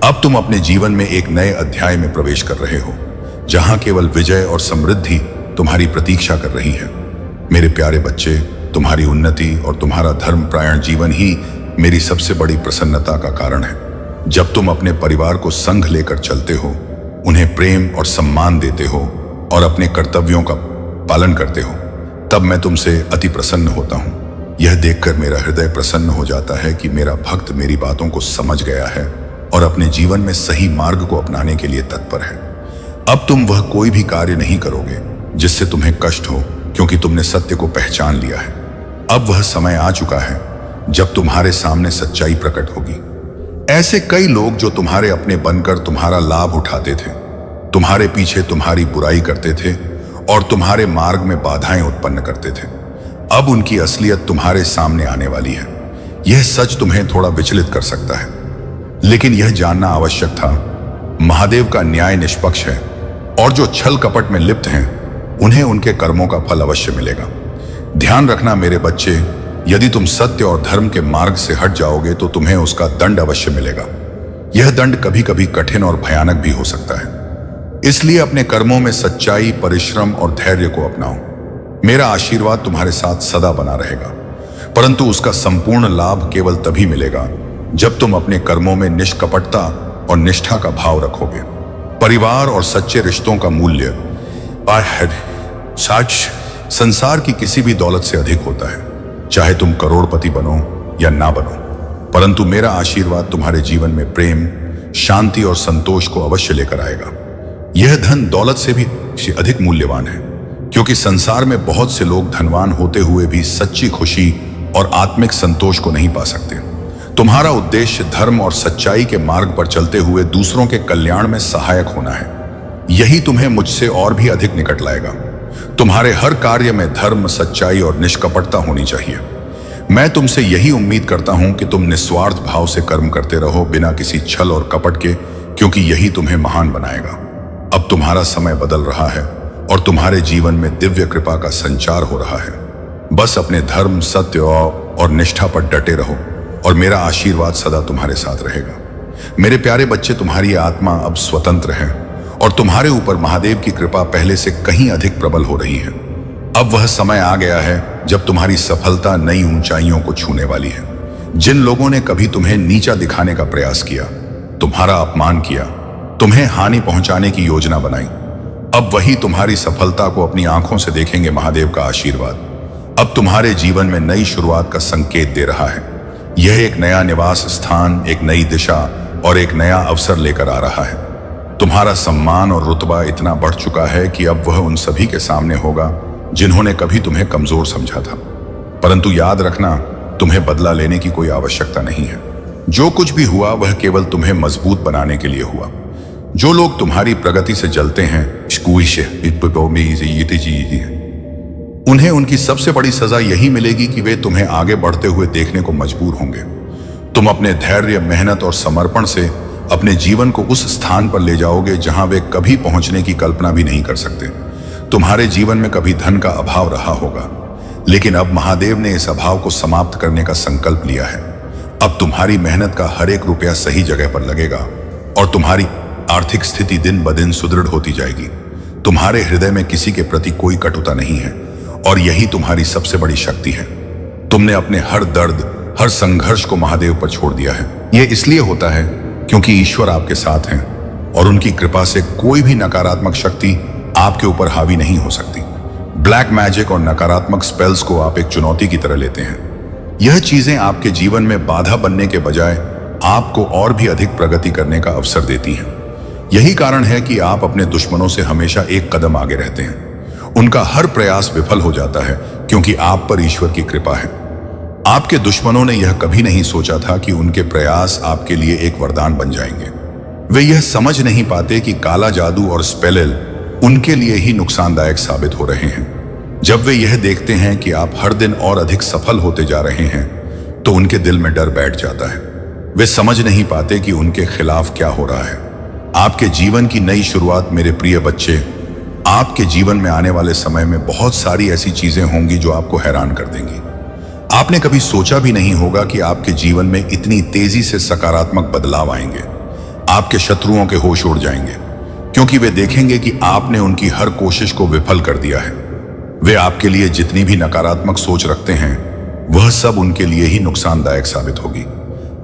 अब तुम अपने जीवन में एक नए अध्याय में प्रवेश कर रहे हो, जहां केवल विजय और समृद्धि तुम्हारी प्रतीक्षा कर रही है। मेरे प्यारे बच्चे, तुम्हारी उन्नति और तुम्हारा धर्मपरायण जीवन ही मेरी सबसे बड़ी प्रसन्नता का कारण है। जब तुम अपने परिवार को संग लेकर चलते हो, उन्हें प्रेम और सम्मान देते हो और अपने कर्तव्यों का पालन करते हो, तब मैं तुमसे अति प्रसन्न होता हूँ। यह देखकर मेरा हृदय प्रसन्न हो जाता है कि मेरा भक्त मेरी बातों को समझ गया है और अपने जीवन में सही मार्ग को अपनाने के लिए तत्पर है। अब तुम वह कोई भी कार्य नहीं करोगे जिससे तुम्हें कष्ट हो, क्योंकि तुमने सत्य को पहचान लिया है। अब वह समय आ चुका है जब तुम्हारे सामने सच्चाई प्रकट होगी। ऐसे कई लोग जो तुम्हारे अपने बनकर तुम्हारा लाभ उठाते थे, तुम्हारे पीछे तुम्हारी बुराई करते थे और तुम्हारे मार्ग में बाधाएं उत्पन्न करते थे, अब उनकी असलियत तुम्हारे सामने आने वाली है। यह सच तुम्हें थोड़ा विचलित कर सकता है, लेकिन यह जानना आवश्यक था, महादेव का न्याय निष्पक्ष है और जो छल कपट में लिप्त हैं उन्हें उनके कर्मों का फल अवश्य मिलेगा। ध्यान रखना मेरे बच्चे, यदि तुम सत्य और धर्म के मार्ग से हट जाओगे तो तुम्हें उसका दंड अवश्य मिलेगा। यह दंड कभी कभी कठिन और भयानक भी हो सकता है, इसलिए अपने कर्मों में सच्चाई, परिश्रम और धैर्य को अपनाओ। मेरा आशीर्वाद तुम्हारे साथ सदा बना रहेगा, परंतु उसका संपूर्ण लाभ केवल तभी मिलेगा जब तुम अपने कर्मों में निष्कपटता और निष्ठा का भाव रखोगे। परिवार और सच्चे रिश्तों का मूल्य सच संसार की किसी भी दौलत से अधिक होता है, चाहे तुम करोड़पति बनो या ना बनो। परंतु मेरा आशीर्वाद तुम्हारे जीवन में प्रेम, शांति और संतोष को अवश्य लेकर आएगा। यह धन दौलत से भी अधिक मूल्यवान है, क्योंकि संसार में बहुत से लोग धनवान होते हुए भी सच्ची खुशी और आत्मिक संतोष को नहीं पा सकते। तुम्हारा उद्देश्य धर्म और सच्चाई के मार्ग पर चलते हुए दूसरों के कल्याण में सहायक होना है। यही तुम्हें मुझसे और भी अधिक निकट लाएगा। तुम्हारे हर कार्य में धर्म, सच्चाई और निष्कपटता होनी चाहिए। मैं तुमसे यही उम्मीद करता हूं कि तुम निस्वार्थ भाव से कर्म करते रहो, बिना किसी छल और कपट के, क्योंकि यही तुम्हें महान बनाएगा। अब तुम्हारा समय बदल रहा है और तुम्हारे जीवन में दिव्य कृपा का संचार हो रहा है। बस अपने धर्म, सत्य और निष्ठा पर डटे रहो और मेरा आशीर्वाद सदा तुम्हारे साथ रहेगा। मेरे प्यारे बच्चे, तुम्हारी आत्मा अब स्वतंत्र है और तुम्हारे ऊपर महादेव की कृपा पहले से कहीं अधिक प्रबल हो रही है। अब वह समय आ गया है जब तुम्हारी सफलता नई ऊंचाइयों को छूने वाली है। जिन लोगों ने कभी तुम्हें नीचा दिखाने का प्रयास किया, तुम्हारा अपमान किया, तुम्हें हानि पहुंचाने की योजना बनाई, अब वही तुम्हारी सफलता को अपनी आंखों से देखेंगे। महादेव का आशीर्वाद अब तुम्हारे जीवन में नई शुरुआत का संकेत दे रहा है। यह एक नया निवास स्थान, एक नई दिशा और एक नया अवसर लेकर आ रहा है। तुम्हारा सम्मान और रुतबा इतना बढ़ चुका है कि अब वह उन सभी के सामने होगा जिन्होंने कभी तुम्हें कमजोर समझा था। परंतु याद रखना, तुम्हें बदला लेने की कोई आवश्यकता नहीं है। जो कुछ भी हुआ वह केवल तुम्हें मजबूत बनाने के लिए हुआ। जो लोग तुम्हारी प्रगति से जलते हैं, उन्हें उनकी सबसे बड़ी सजा यही मिलेगी कि वे तुम्हें आगे बढ़ते हुए देखने को मजबूर होंगे। तुम अपने धैर्य, मेहनत और समर्पण से अपने जीवन को उस स्थान पर ले जाओगे जहां वे कभी पहुंचने की कल्पना भी नहीं कर सकते। तुम्हारे जीवन में कभी धन का अभाव रहा होगा, लेकिन अब महादेव ने इस अभाव को समाप्त करने का संकल्प लिया है। अब तुम्हारी मेहनत का हर एक रुपया सही जगह पर लगेगा और तुम्हारी आर्थिक स्थिति दिन ब दिन सुदृढ़ होती जाएगी। तुम्हारे हृदय में किसी के प्रति कोई कटुता नहीं है और यही तुम्हारी सबसे बड़ी शक्ति है। तुमने अपने हर दर्द, हर संघर्ष को महादेव पर छोड़ दिया है। यह इसलिए होता है क्योंकि ईश्वर आपके साथ हैं और उनकी कृपा से कोई भी नकारात्मक शक्ति आपके ऊपर हावी नहीं हो सकती। ब्लैक मैजिक और नकारात्मक स्पेल्स को आप एक चुनौती की तरह लेते हैं। यह चीजें आपके जीवन में बाधा बनने के बजाय आपको और भी अधिक प्रगति करने का अवसर देती हैं। यही कारण है कि आप अपने दुश्मनों से हमेशा एक कदम आगे रहते हैं। उनका हर प्रयास विफल हो जाता है क्योंकि आप पर ईश्वर की कृपा है। आपके दुश्मनों ने यह कभी नहीं सोचा था कि उनके प्रयास आपके लिए एक वरदान बन जाएंगे। वे यह समझ नहीं पाते कि काला जादू और स्पेल उनके लिए ही नुकसानदायक साबित हो रहे हैं। जब वे यह देखते हैं कि आप हर दिन और अधिक सफल होते जा रहे हैं, तो उनके दिल में डर बैठ जाता है। वे समझ नहीं पाते कि उनके खिलाफ क्या हो रहा है। आपके जीवन की नई शुरुआत, मेरे प्रिय बच्चे, आपके जीवन में आने वाले समय में बहुत सारी ऐसी चीजें होंगी जो आपको हैरान कर देंगी। आपने कभी सोचा भी नहीं होगा कि आपके जीवन में इतनी तेजी से सकारात्मक बदलाव आएंगे। आपके शत्रुओं के होश उड़ जाएंगे क्योंकि वे देखेंगे कि आपने उनकी हर कोशिश को विफल कर दिया है। वे आपके लिए जितनी भी नकारात्मक सोच रखते हैं, वह सब उनके लिए ही नुकसानदायक साबित होगी।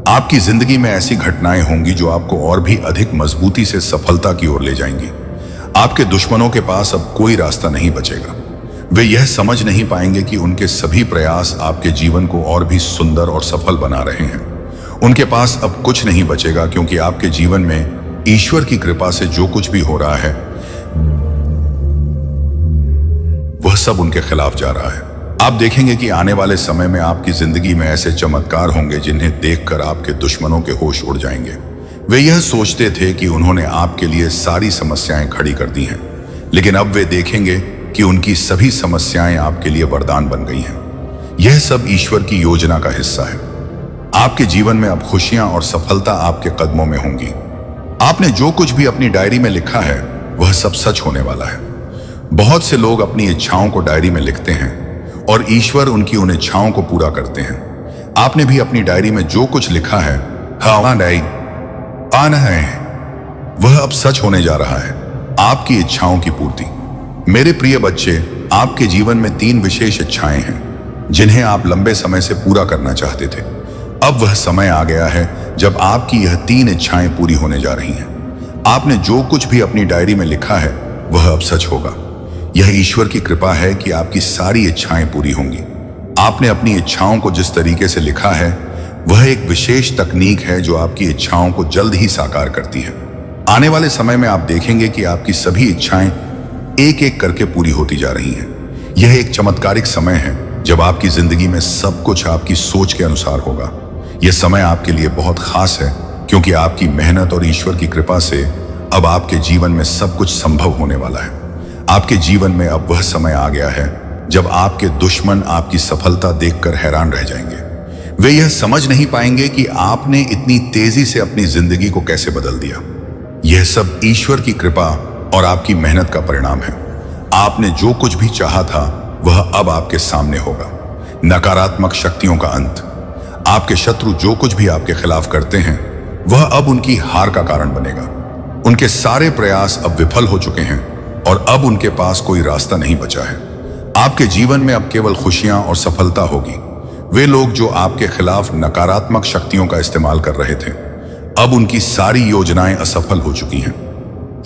आपकी जिंदगी में ऐसी घटनाएं होंगी जो आपको और भी अधिक मजबूती से सफलता की ओर ले जाएंगी। आपके दुश्मनों के पास अब कोई रास्ता नहीं बचेगा। वे यह समझ नहीं पाएंगे कि उनके सभी प्रयास आपके जीवन को और भी सुंदर और सफल बना रहे हैं। उनके पास अब कुछ नहीं बचेगा क्योंकि आपके जीवन में ईश्वर की कृपा से जो कुछ भी हो रहा है, वह सब उनके खिलाफ जा रहा है। आप देखेंगे कि आने वाले समय में आपकी जिंदगी में ऐसे चमत्कार होंगे जिन्हें देखकर आपके दुश्मनों के होश उड़ जाएंगे। वे यह सोचते थे कि उन्होंने आपके लिए सारी समस्याएं खड़ी कर दी हैं, लेकिन अब वे देखेंगे कि उनकी सभी समस्याएं आपके लिए वरदान बन गई हैं। यह सब ईश्वर की योजना का हिस्सा है। आपके जीवन में अब खुशियां और सफलता आपके कदमों में होंगी। आपने जो कुछ भी अपनी डायरी में लिखा है, वह सब सच होने वाला है। बहुत से लोग अपनी इच्छाओं को डायरी में लिखते हैं और ईश्वर उनकी उन इच्छाओं को पूरा करते हैं। आपने भी अपनी डायरी में जो कुछ लिखा है, आना है, वह अब सच होने जा रहा है। आपकी इच्छाओं की पूर्ति। मेरे प्रिय बच्चे, आपके जीवन में 3 विशेष इच्छाएं हैं जिन्हें आप लंबे समय से पूरा करना चाहते थे। अब वह समय आ गया है जब आपकी यह 3 इच्छाएं पूरी होने जा रही हैं। आपने जो कुछ भी अपनी डायरी में लिखा है, वह अब सच होगा। यह ईश्वर की कृपा है कि आपकी सारी इच्छाएं पूरी होंगी। आपने अपनी इच्छाओं को जिस तरीके से लिखा है, वह एक विशेष तकनीक है जो आपकी इच्छाओं को जल्द ही साकार करती है। आने वाले समय में आप देखेंगे कि आपकी सभी इच्छाएं एक एक करके पूरी होती जा रही हैं। यह एक चमत्कारिक समय है जब आपकी जिंदगी में सब कुछ आपकी सोच के अनुसार होगा। यह समय आपके लिए बहुत खास है क्योंकि आपकी मेहनत और ईश्वर की कृपा से अब आपके जीवन में सब कुछ संभव होने वाला है। आपके जीवन में अब वह समय आ गया है जब आपके दुश्मन आपकी सफलता देखकर हैरान रह जाएंगे। वे यह समझ नहीं पाएंगे कि आपने इतनी तेजी से अपनी जिंदगी को कैसे बदल दिया। यह सब ईश्वर की कृपा और आपकी मेहनत का परिणाम है। आपने जो कुछ भी चाहा था, वह अब आपके सामने होगा। नकारात्मक शक्तियों का अंत। आपके शत्रु जो कुछ भी आपके खिलाफ करते हैं वह अब उनकी हार का कारण बनेगा। उनके सारे प्रयास अब विफल हो चुके हैं और अब उनके पास कोई रास्ता नहीं बचा है। आपके जीवन में अब केवल खुशियां और सफलता होगी। वे लोग जो आपके खिलाफ नकारात्मक शक्तियों का इस्तेमाल कर रहे थे, अब उनकी सारी योजनाएं असफल हो चुकी हैं।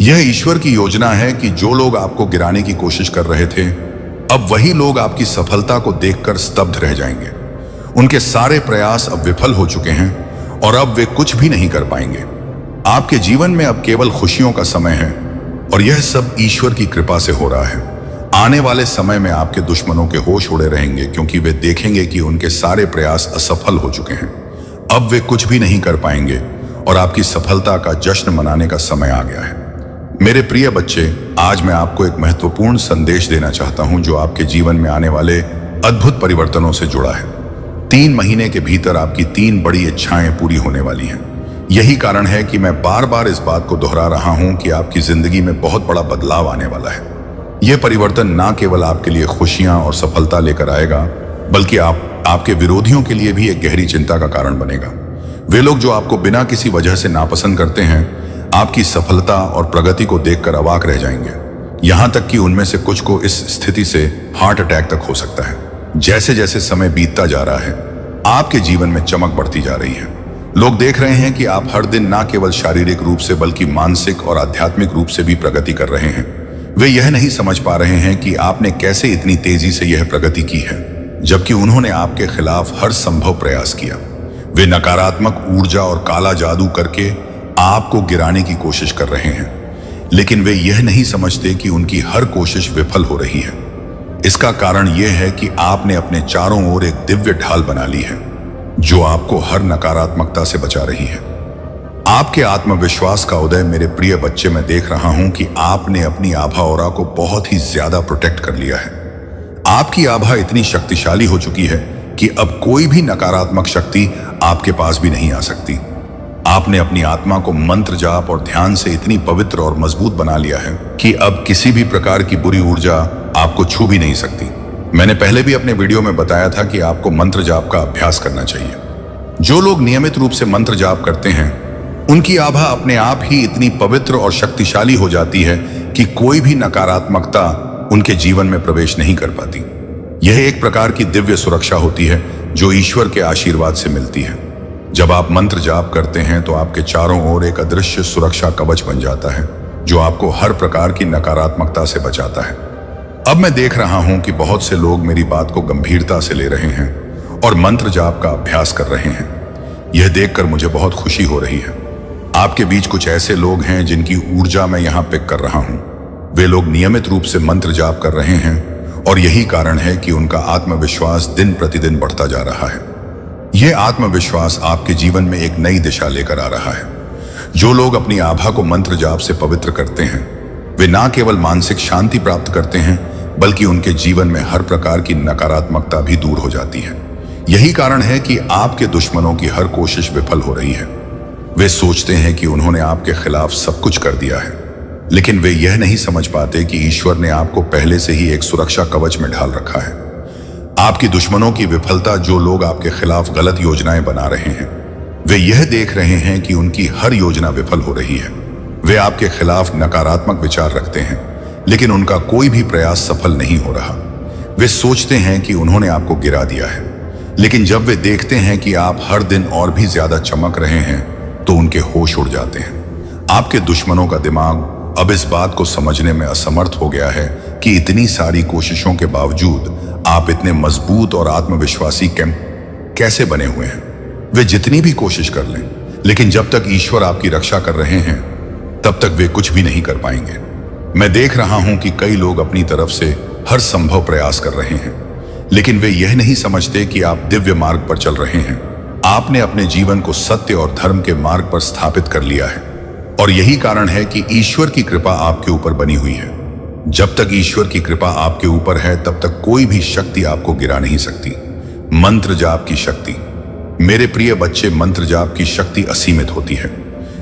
यह ईश्वर की योजना है कि जो लोग आपको गिराने की कोशिश कर रहे थे, अब वही लोग आपकी सफलता को देखकर स्तब्ध रह जाएंगे। उनके सारे प्रयास अब विफल हो चुके हैं और अब वे कुछ भी नहीं कर पाएंगे। आपके जीवन में अब केवल खुशियों का समय है और यह सब ईश्वर की कृपा से हो रहा है। आने वाले समय में आपके दुश्मनों के होश उड़े रहेंगे, क्योंकि वे देखेंगे कि उनके सारे प्रयास असफल हो चुके हैं। अब वे कुछ भी नहीं कर पाएंगे और आपकी सफलता का जश्न मनाने का समय आ गया है। मेरे प्रिय बच्चे, आज मैं आपको एक महत्वपूर्ण संदेश देना चाहता हूं जो आपके जीवन में आने वाले अद्भुत परिवर्तनों से जुड़ा है। 3 महीने के भीतर आपकी 3 बड़ी इच्छाएं पूरी होने वाली हैं। यही कारण है कि मैं बार बार इस बात को दोहरा रहा हूं कि आपकी जिंदगी में बहुत बड़ा बदलाव आने वाला है। यह परिवर्तन ना केवल आपके लिए खुशियां और सफलता लेकर आएगा, बल्कि आपके विरोधियों के लिए भी एक गहरी चिंता का कारण बनेगा। वे लोग जो आपको बिना किसी वजह से नापसंद करते हैं, आपकी सफलता और प्रगति को देखकर अवाक रह जाएंगे। यहां तक कि उनमें से कुछ को इस स्थिति से हार्ट अटैक तक हो सकता है। जैसे जैसे समय बीतता जा रहा है, आपके जीवन में चमक बढ़ती जा रही है। लोग देख रहे हैं कि आप हर दिन ना केवल शारीरिक रूप से बल्कि मानसिक और आध्यात्मिक रूप से भी प्रगति कर रहे हैं। वे यह नहीं समझ पा रहे हैं कि आपने कैसे इतनी तेजी से यह प्रगति की है, जबकि उन्होंने आपके खिलाफ हर संभव प्रयास किया। वे नकारात्मक ऊर्जा और काला जादू करके आपको गिराने की कोशिश कर रहे हैं, लेकिन वे यह नहीं समझते कि उनकी हर कोशिश विफल हो रही है। इसका कारण यह है कि आपने अपने चारों ओर एक दिव्य ढाल बना ली है जो आपको हर नकारात्मकता से बचा रही है। आपके आत्मविश्वास का उदय, मेरे प्रिय बच्चे, मैं देख रहा हूं कि आपने अपनी आभा ऑरा को बहुत ही ज्यादा प्रोटेक्ट कर लिया है। आपकी आभा इतनी शक्तिशाली हो चुकी है कि अब कोई भी नकारात्मक शक्ति आपके पास भी नहीं आ सकती। आपने अपनी आत्मा को मंत्र जाप और ध्यान से इतनी पवित्र और मजबूत बना लिया है कि अब किसी भी प्रकार की बुरी ऊर्जा आपको छू भी नहीं सकती। मैंने पहले भी अपने वीडियो में बताया था कि आपको मंत्र जाप का अभ्यास करना चाहिए। जो लोग नियमित रूप से मंत्र जाप करते हैं, उनकी आभा अपने आप ही इतनी पवित्र और शक्तिशाली हो जाती है कि कोई भी नकारात्मकता उनके जीवन में प्रवेश नहीं कर पाती। यह एक प्रकार की दिव्य सुरक्षा होती है जो ईश्वर के आशीर्वाद से मिलती है। जब आप मंत्र जाप करते हैं तो आपके चारों ओर एक अदृश्य सुरक्षा कवच बन जाता है जो आपको हर प्रकार की नकारात्मकता से बचाता है। अब मैं देख रहा हूं कि बहुत से लोग मेरी बात को गंभीरता से ले रहे हैं और मंत्र जाप का अभ्यास कर रहे हैं। यह देखकर मुझे बहुत खुशी हो रही है। आपके बीच कुछ ऐसे लोग हैं जिनकी ऊर्जा मैं यहां पिक कर रहा हूं। वे लोग नियमित रूप से मंत्र जाप कर रहे हैं और यही कारण है कि उनका आत्मविश्वास दिन प्रतिदिन बढ़ता जा रहा है। यह आत्मविश्वास आपके जीवन में एक नई दिशा लेकर आ रहा है। जो लोग अपनी आभा को मंत्र जाप से पवित्र करते हैं, वे ना केवल मानसिक शांति प्राप्त करते हैं, बल्कि उनके जीवन में हर प्रकार की नकारात्मकता भी दूर हो जाती है। यही कारण है कि आपके दुश्मनों की हर कोशिश विफल हो रही है। वे सोचते हैं कि उन्होंने आपके खिलाफ सब कुछ कर दिया है, लेकिन वे यह नहीं समझ पाते कि ईश्वर ने आपको पहले से ही एक सुरक्षा कवच में ढाल रखा है। आपकी दुश्मनों की विफलता, जो लोग आपके खिलाफ गलत योजनाएं बना रहे हैं, वे यह देख रहे हैं कि उनकी हर योजना विफल हो रही है। वे आपके खिलाफ नकारात्मक विचार रखते हैं, लेकिन उनका कोई भी प्रयास सफल नहीं हो रहा। वे सोचते हैं कि उन्होंने आपको गिरा दिया है, लेकिन जब वे देखते हैं कि आप हर दिन और भी ज्यादा चमक रहे हैं, तो उनके होश उड़ जाते हैं। आपके दुश्मनों का दिमाग अब इस बात को समझने में असमर्थ हो गया है कि इतनी सारी कोशिशों के बावजूद आप इतने मजबूत और आत्मविश्वासी कैसे बने हुए हैं। वे जितनी भी कोशिश कर लें, लेकिन जब तक ईश्वर आपकी रक्षा कर रहे हैं, तब तक वे कुछ भी नहीं कर पाएंगे। मैं देख रहा हूं कि कई लोग अपनी तरफ से हर संभव प्रयास कर रहे हैं, लेकिन वे यह नहीं समझते कि आप दिव्य मार्ग पर चल रहे हैं। आपने अपने जीवन को सत्य और धर्म के मार्ग पर स्थापित कर लिया है, और यही कारण है कि ईश्वर की कृपा आपके ऊपर बनी हुई है। जब तक ईश्वर की कृपा आपके ऊपर है, तब तक कोई भी शक्ति आपको गिरा नहीं सकती। मंत्र जाप की शक्ति, मेरे प्रिय बच्चे, मंत्र जाप की शक्ति असीमित होती है।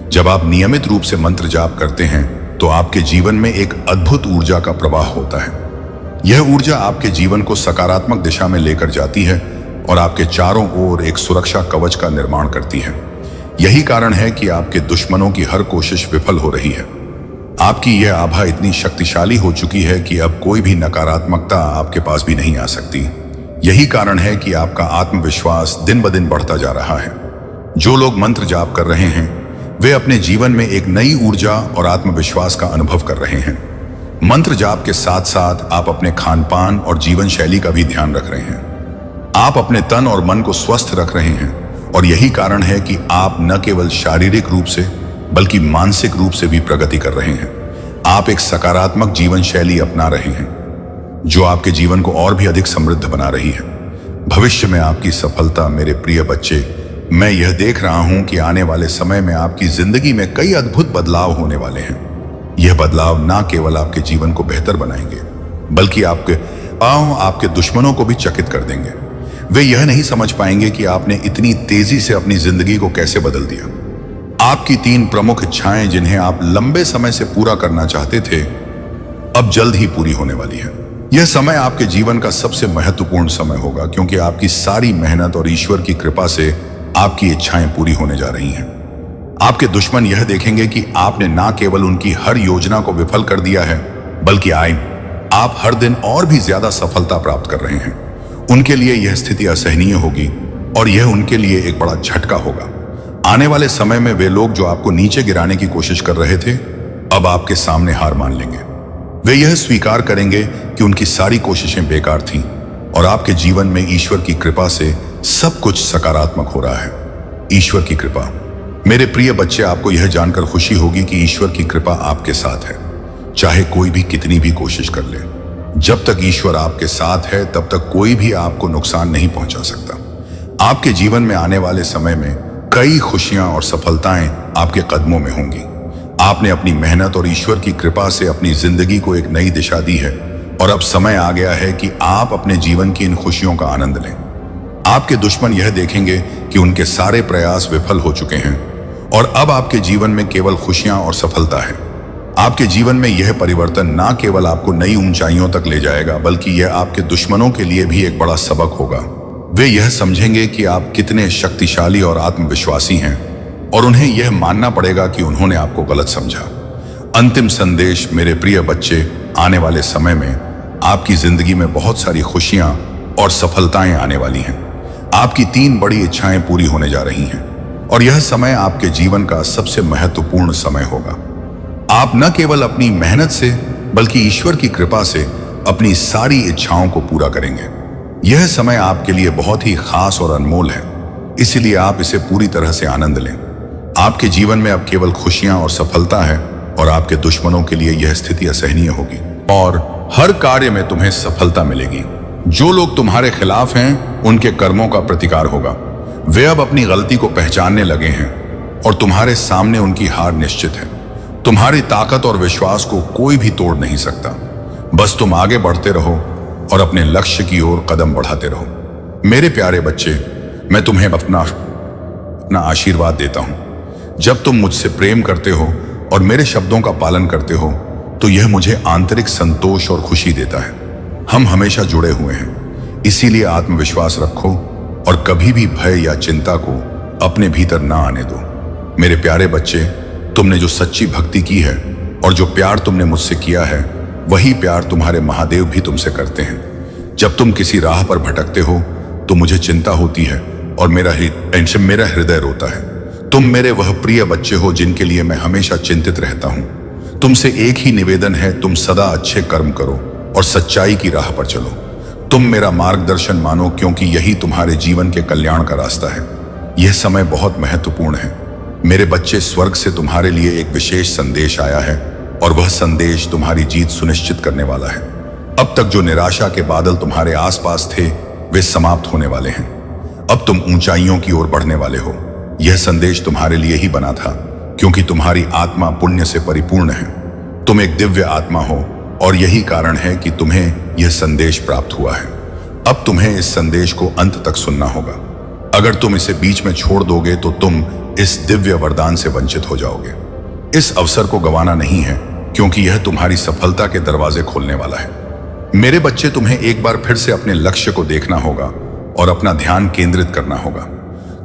जब आप नियमित रूप से मंत्र जाप करते हैं, तो आपके जीवन में एक अद्भुत ऊर्जा का प्रवाह होता है। यह ऊर्जा आपके जीवन को सकारात्मक दिशा में लेकर जाती है और आपके चारों ओर एक सुरक्षा कवच का निर्माण करती है। यही कारण है कि आपके दुश्मनों की हर कोशिश विफल हो रही है। आपकी यह आभा इतनी शक्तिशाली हो चुकी है कि अब कोई भी नकारात्मकता आपके पास भी नहीं आ सकती। यही कारण है कि आपका आत्मविश्वास दिन ब दिन बढ़ता जा रहा है। जो लोग मंत्र जाप कर रहे हैं वे अपने जीवन में एक नई ऊर्जा और आत्मविश्वास का अनुभव कर रहे हैं। मंत्र जाप के साथ साथ आप अपने खान पान और जीवन शैली का भी ध्यान रख रहे हैं। आप अपने तन और मन को स्वस्थ रख रहे हैं और यही कारण है कि आप न केवल शारीरिक रूप से बल्कि मानसिक रूप से भी प्रगति कर रहे हैं। आप एक सकारात्मक जीवन शैली अपना रहे हैं जो आपके जीवन को और भी अधिक समृद्ध बना रही है। भविष्य में आपकी सफलता, मेरे प्रिय बच्चे, मैं यह देख रहा हूं कि आने वाले समय में आपकी जिंदगी में कई अद्भुत बदलाव होने वाले हैं। यह बदलाव ना केवल आपके जीवन को बेहतर बनाएंगे बल्कि आपके दुश्मनों को भी चकित कर देंगे। वे यह नहीं समझ पाएंगे कि आपने इतनी तेजी से अपनी जिंदगी को कैसे बदल दिया। आपकी 3 प्रमुख इच्छाएं जिन्हें आप लंबे समय से पूरा करना चाहते थे अब जल्द ही पूरी होने वाली है। यह समय आपके जीवन का सबसे महत्वपूर्ण समय होगा क्योंकि आपकी सारी मेहनत और ईश्वर की कृपा से आपकी इच्छाएं पूरी होने जा रही हैं। आपके दुश्मन यह देखेंगे कि आपने ना केवल उनकी हर योजना को विफल कर दिया है बल्कि आप हर दिन और भी ज्यादा सफलता प्राप्त कर रहे हैं। उनके लिए यह स्थिति असहनीय होगी और यह उनके लिए एक बड़ा झटका होगा। आने वाले समय में वे लोग जो आपको नीचे गिराने की कोशिश कर रहे थे अब आपके सामने हार मान लेंगे। वे यह स्वीकार करेंगे कि उनकी सारी कोशिशें बेकार थीं और आपके जीवन में ईश्वर की कृपा से सब कुछ सकारात्मक हो रहा है। ईश्वर की कृपा, मेरे प्रिय बच्चे, आपको यह जानकर खुशी होगी कि ईश्वर की कृपा आपके साथ है, चाहे कोई भी कितनी भी कोशिश कर ले। जब तक ईश्वर आपके साथ है तब तक कोई भी आपको नुकसान नहीं पहुंचा सकता। आपके जीवन में आने वाले समय में कई खुशियां और सफलताएं आपके कदमों में होंगी। आपने अपनी मेहनत और ईश्वर की कृपा से अपनी जिंदगी को एक नई दिशा दी है और अब समय आ गया है कि आप अपने जीवन की इन खुशियों का आनंद लें। आपके दुश्मन यह देखेंगे कि उनके सारे प्रयास विफल हो चुके हैं और अब आपके जीवन में केवल खुशियां और सफलता है। आपके जीवन में यह परिवर्तन ना केवल आपको नई ऊंचाइयों तक ले जाएगा बल्कि यह आपके दुश्मनों के लिए भी एक बड़ा सबक होगा। वे यह समझेंगे कि आप कितने शक्तिशाली और आत्मविश्वासी हैं और उन्हें यह मानना पड़ेगा कि उन्होंने आपको गलत समझा। अंतिम संदेश, मेरे प्रिय बच्चे, आने वाले समय में आपकी जिंदगी में बहुत सारी खुशियां और सफलताएं आने वाली हैं। आपकी 3 बड़ी इच्छाएं पूरी होने जा रही हैं और यह समय आपके जीवन का सबसे महत्वपूर्ण समय होगा। आप न केवल अपनी मेहनत से बल्कि ईश्वर की कृपा से अपनी सारी इच्छाओं को पूरा करेंगे। यह समय आपके लिए बहुत ही खास और अनमोल है, इसलिए आप इसे पूरी तरह से आनंद लें। आपके जीवन में अब केवल खुशियां और सफलता है और आपके दुश्मनों के लिए यह स्थिति असहनीय होगी और हर कार्य में तुम्हें सफलता मिलेगी। जो लोग तुम्हारे खिलाफ हैं उनके कर्मों का प्रतिकार होगा। वे अब अपनी गलती को पहचानने लगे हैं और तुम्हारे सामने उनकी हार निश्चित है। तुम्हारी ताकत और विश्वास को कोई भी तोड़ नहीं सकता। बस तुम आगे बढ़ते रहो और अपने लक्ष्य की ओर कदम बढ़ाते रहो। मेरे प्यारे बच्चे, मैं तुम्हें अपना आशीर्वाद देता हूं। जब तुम मुझसे प्रेम करते हो और मेरे शब्दों का पालन करते हो तो यह मुझे आंतरिक संतोष और खुशी देता है। हम हमेशा जुड़े हुए हैं, इसीलिए आत्मविश्वास रखो और कभी भी भय या चिंता को अपने भीतर ना आने दो। मेरे प्यारे बच्चे, तुमने जो सच्ची भक्ति की है और जो प्यार तुमने मुझसे किया है वही प्यार तुम्हारे महादेव भी तुमसे करते हैं। जब तुम किसी राह पर भटकते हो तो मुझे चिंता होती है और मेरा हृदय रोता है। तुम मेरे वह प्रिय बच्चे हो जिनके लिए मैं हमेशा चिंतित रहता हूं। तुमसे एक ही निवेदन है, तुम सदा अच्छे कर्म करो और सच्चाई की राह पर चलो। तुम मेरा मार्गदर्शन मानो क्योंकि यही तुम्हारे जीवन के कल्याण का रास्ता है। यह समय बहुत महत्वपूर्ण है। मेरे बच्चे, स्वर्ग से तुम्हारे लिए एक विशेष संदेश आया है और वह संदेश तुम्हारी जीत सुनिश्चित करने वाला है। अब तक जो निराशा के बादल तुम्हारे आसपास थे वे समाप्त होने वाले हैं। अब तुम ऊंचाइयों की ओर बढ़ने वाले हो। यह संदेश तुम्हारे लिए ही बना था क्योंकि तुम्हारी आत्मा पुण्य से परिपूर्ण है। तुम एक दिव्य आत्मा हो और यही कारण है कि तुम्हें यह संदेश प्राप्त हुआ है। अब तुम्हें इस संदेश को अंत तक सुनना होगा। अगर तुम इसे बीच में छोड़ दोगे तो तुम इस दिव्य वरदान से वंचित हो जाओगे। इस अवसर को गंवाना नहीं है क्योंकि यह तुम्हारी सफलता के दरवाजे खोलने वाला है। मेरे बच्चे, तुम्हें एक बार फिर से अपने लक्ष्य को देखना होगा और अपना ध्यान केंद्रित करना होगा।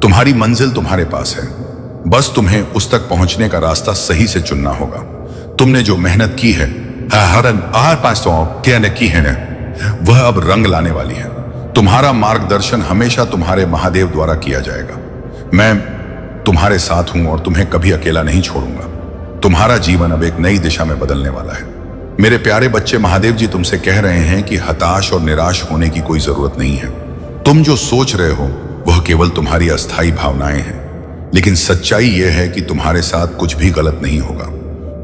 तुम्हारी मंजिल तुम्हारे पास है, बस तुम्हें उस तक पहुंचने का रास्ता सही से चुनना होगा। तुमने जो मेहनत की है की है वह अब रंग लाने वाली है। तुम्हारा मार्गदर्शन हमेशा तुम्हारे महादेव द्वारा किया जाएगा। मैं तुम्हारे साथ हूं और तुम्हें कभी अकेला नहीं छोड़ूंगा। तुम्हारा जीवन अब एक नई दिशा में बदलने वाला है। मेरे प्यारे बच्चे, महादेव जी तुमसे कह रहे हैं कि हताश और निराश होने की कोई जरूरत नहीं है। तुम जो सोच रहे हो वह केवल तुम्हारी अस्थायी भावनाएं हैं, लेकिन सच्चाई यह है कि तुम्हारे साथ कुछ भी गलत नहीं होगा।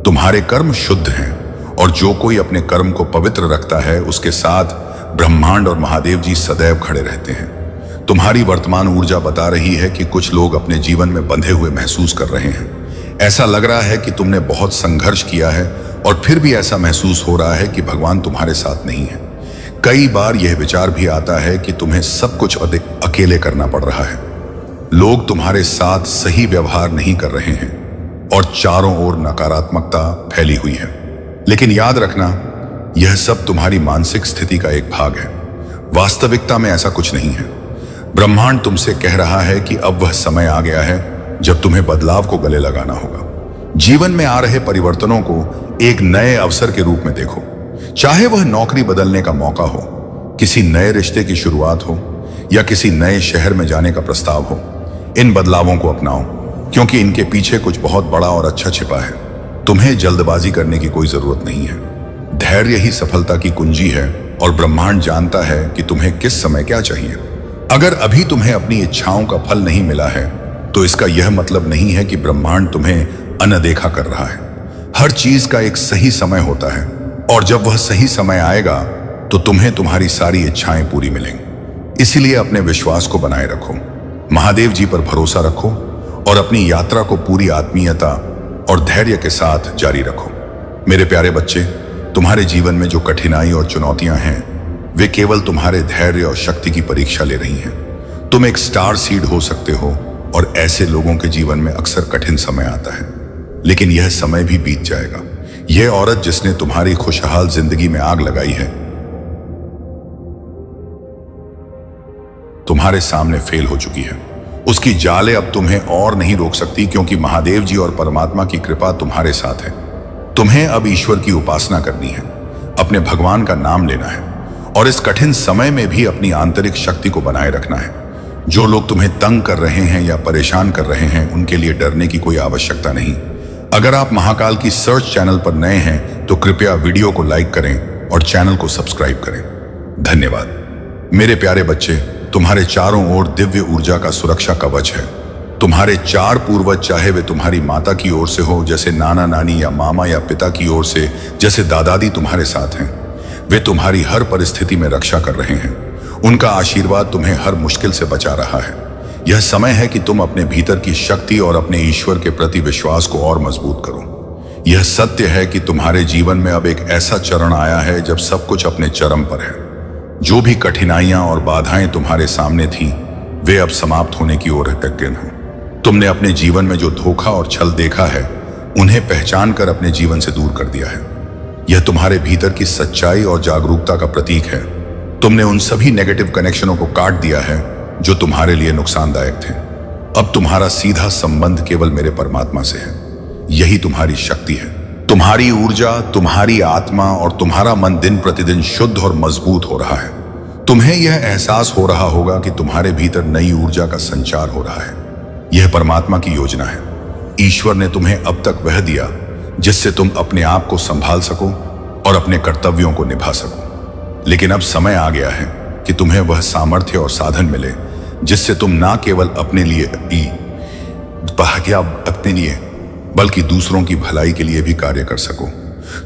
तुम्हारे कर्म शुद्ध हैं और जो कोई अपने कर्म को पवित्र रखता है उसके साथ ब्रह्मांड और महादेव जी सदैव खड़े रहते हैं। तुम्हारी वर्तमान ऊर्जा बता रही है कि कुछ लोग अपने जीवन में बंधे हुए महसूस कर रहे हैं। ऐसा लग रहा है कि तुमने बहुत संघर्ष किया है और फिर भी ऐसा महसूस हो रहा है कि भगवान तुम्हारे साथ नहीं है। कई बार यह विचार भी आता है कि तुम्हें सब कुछ अकेले करना पड़ रहा है। लोग तुम्हारे साथ सही व्यवहार नहीं कर रहे हैं और चारों ओर नकारात्मकता फैली हुई है। लेकिन याद रखना, यह सब तुम्हारी मानसिक स्थिति का एक भाग है। वास्तविकता में ऐसा कुछ नहीं है। ब्रह्मांड तुमसे कह रहा है कि अब वह समय आ गया है जब तुम्हें बदलाव को गले लगाना होगा। जीवन में आ रहे परिवर्तनों को एक नए अवसर के रूप में देखो। चाहे वह नौकरी बदलने का मौका हो, किसी नए रिश्ते की शुरुआत हो या किसी नए शहर में जाने का प्रस्ताव हो, इन बदलावों को अपनाओ, क्योंकि इनके पीछे कुछ बहुत बड़ा और अच्छा छिपा है। तुम्हें जल्दबाजी करने की कोई जरूरत नहीं है। धैर्य ही सफलता की कुंजी है और ब्रह्मांड जानता है कि तुम्हें किस समय क्या चाहिए। अगर अभी तुम्हें अपनी इच्छाओं का फल नहीं मिला है तो इसका यह मतलब नहीं है कि ब्रह्मांड तुम्हें अनदेखा कर रहा है। हर चीज का एक सही समय होता है और जब वह सही समय आएगा तो तुम्हें तुम्हारी सारी इच्छाएं पूरी मिलेंगी। इसलिए अपने विश्वास को बनाए रखो, महादेव जी पर भरोसा रखो और अपनी यात्रा को पूरी आत्मीयता और धैर्य के साथ जारी रखो। मेरे प्यारे बच्चे, तुम्हारे जीवन में जो कठिनाई और चुनौतियां हैं वे केवल तुम्हारे धैर्य और शक्ति की परीक्षा ले रही हैं। तुम एक स्टार सीड हो सकते हो और ऐसे लोगों के जीवन में अक्सर कठिन समय आता है, लेकिन यह समय भी बीत जाएगा। यह औरत जिसने तुम्हारी खुशहाल जिंदगी में आग लगाई है तुम्हारे सामने फेल हो चुकी है। उसकी जाले अब तुम्हें और नहीं रोक सकती, क्योंकि महादेव जी और परमात्मा की कृपा तुम्हारे साथ है। तुम्हें अब ईश्वर की उपासना करनी है, अपने भगवान का नाम लेना है और इस कठिन समय में भी अपनी आंतरिक शक्ति को बनाए रखना है। जो लोग तुम्हें तंग कर रहे हैं या परेशान कर रहे हैं उनके लिए डरने की कोई आवश्यकता नहीं। अगर आप महाकाल की सर्च चैनल पर नए हैं तो कृपया वीडियो को लाइक करें और चैनल को सब्सक्राइब करें। धन्यवाद। मेरे प्यारे बच्चे, तुम्हारे चारों ओर दिव्य ऊर्जा का सुरक्षा कवच है। तुम्हारे 4 पूर्वज, चाहे वे तुम्हारी माता की ओर से हो जैसे नाना नानी या मामा, या पिता की ओर से जैसे दादा दादी तुम्हारे साथ हैं, वे तुम्हारी हर परिस्थिति में रक्षा कर रहे हैं। उनका आशीर्वाद तुम्हें हर मुश्किल से बचा रहा है। यह समय है कि तुम अपने भीतर की शक्ति और अपने ईश्वर के प्रति विश्वास को और मजबूत करो। यह सत्य है कि तुम्हारे जीवन में अब एक ऐसा चरण आया है जब सब कुछ अपने चरम पर है। जो भी कठिनाइयां और बाधाएं तुम्हारे सामने थीं, वे अब समाप्त होने की ओर अग्रसर हैं। तुमने अपने जीवन में जो धोखा और छल देखा है उन्हें पहचान कर अपने जीवन से दूर कर दिया है। यह तुम्हारे भीतर की सच्चाई और जागरूकता का प्रतीक है। तुमने उन सभी नेगेटिव कनेक्शनों को काट दिया है जो तुम्हारे लिए नुकसानदायक थे। अब तुम्हारा सीधा संबंध केवल मेरे परमात्मा से है। यही तुम्हारी शक्ति है। तुम्हारी ऊर्जा, तुम्हारी आत्मा और तुम्हारा मन दिन प्रतिदिन शुद्ध और मजबूत हो रहा है। तुम्हें यह एहसास हो रहा होगा कि तुम्हारे भीतर नई ऊर्जा का संचार हो रहा है। यह परमात्मा की योजना है। ईश्वर ने तुम्हें अब तक वह दिया जिससे तुम अपने आप को संभाल सको और अपने कर्तव्यों को निभा सको। लेकिन अब समय आ गया है कि तुम्हें वह सामर्थ्य और साधन मिले जिससे तुम ना केवल अपने लिए बल्कि दूसरों की भलाई के लिए भी कार्य कर सको।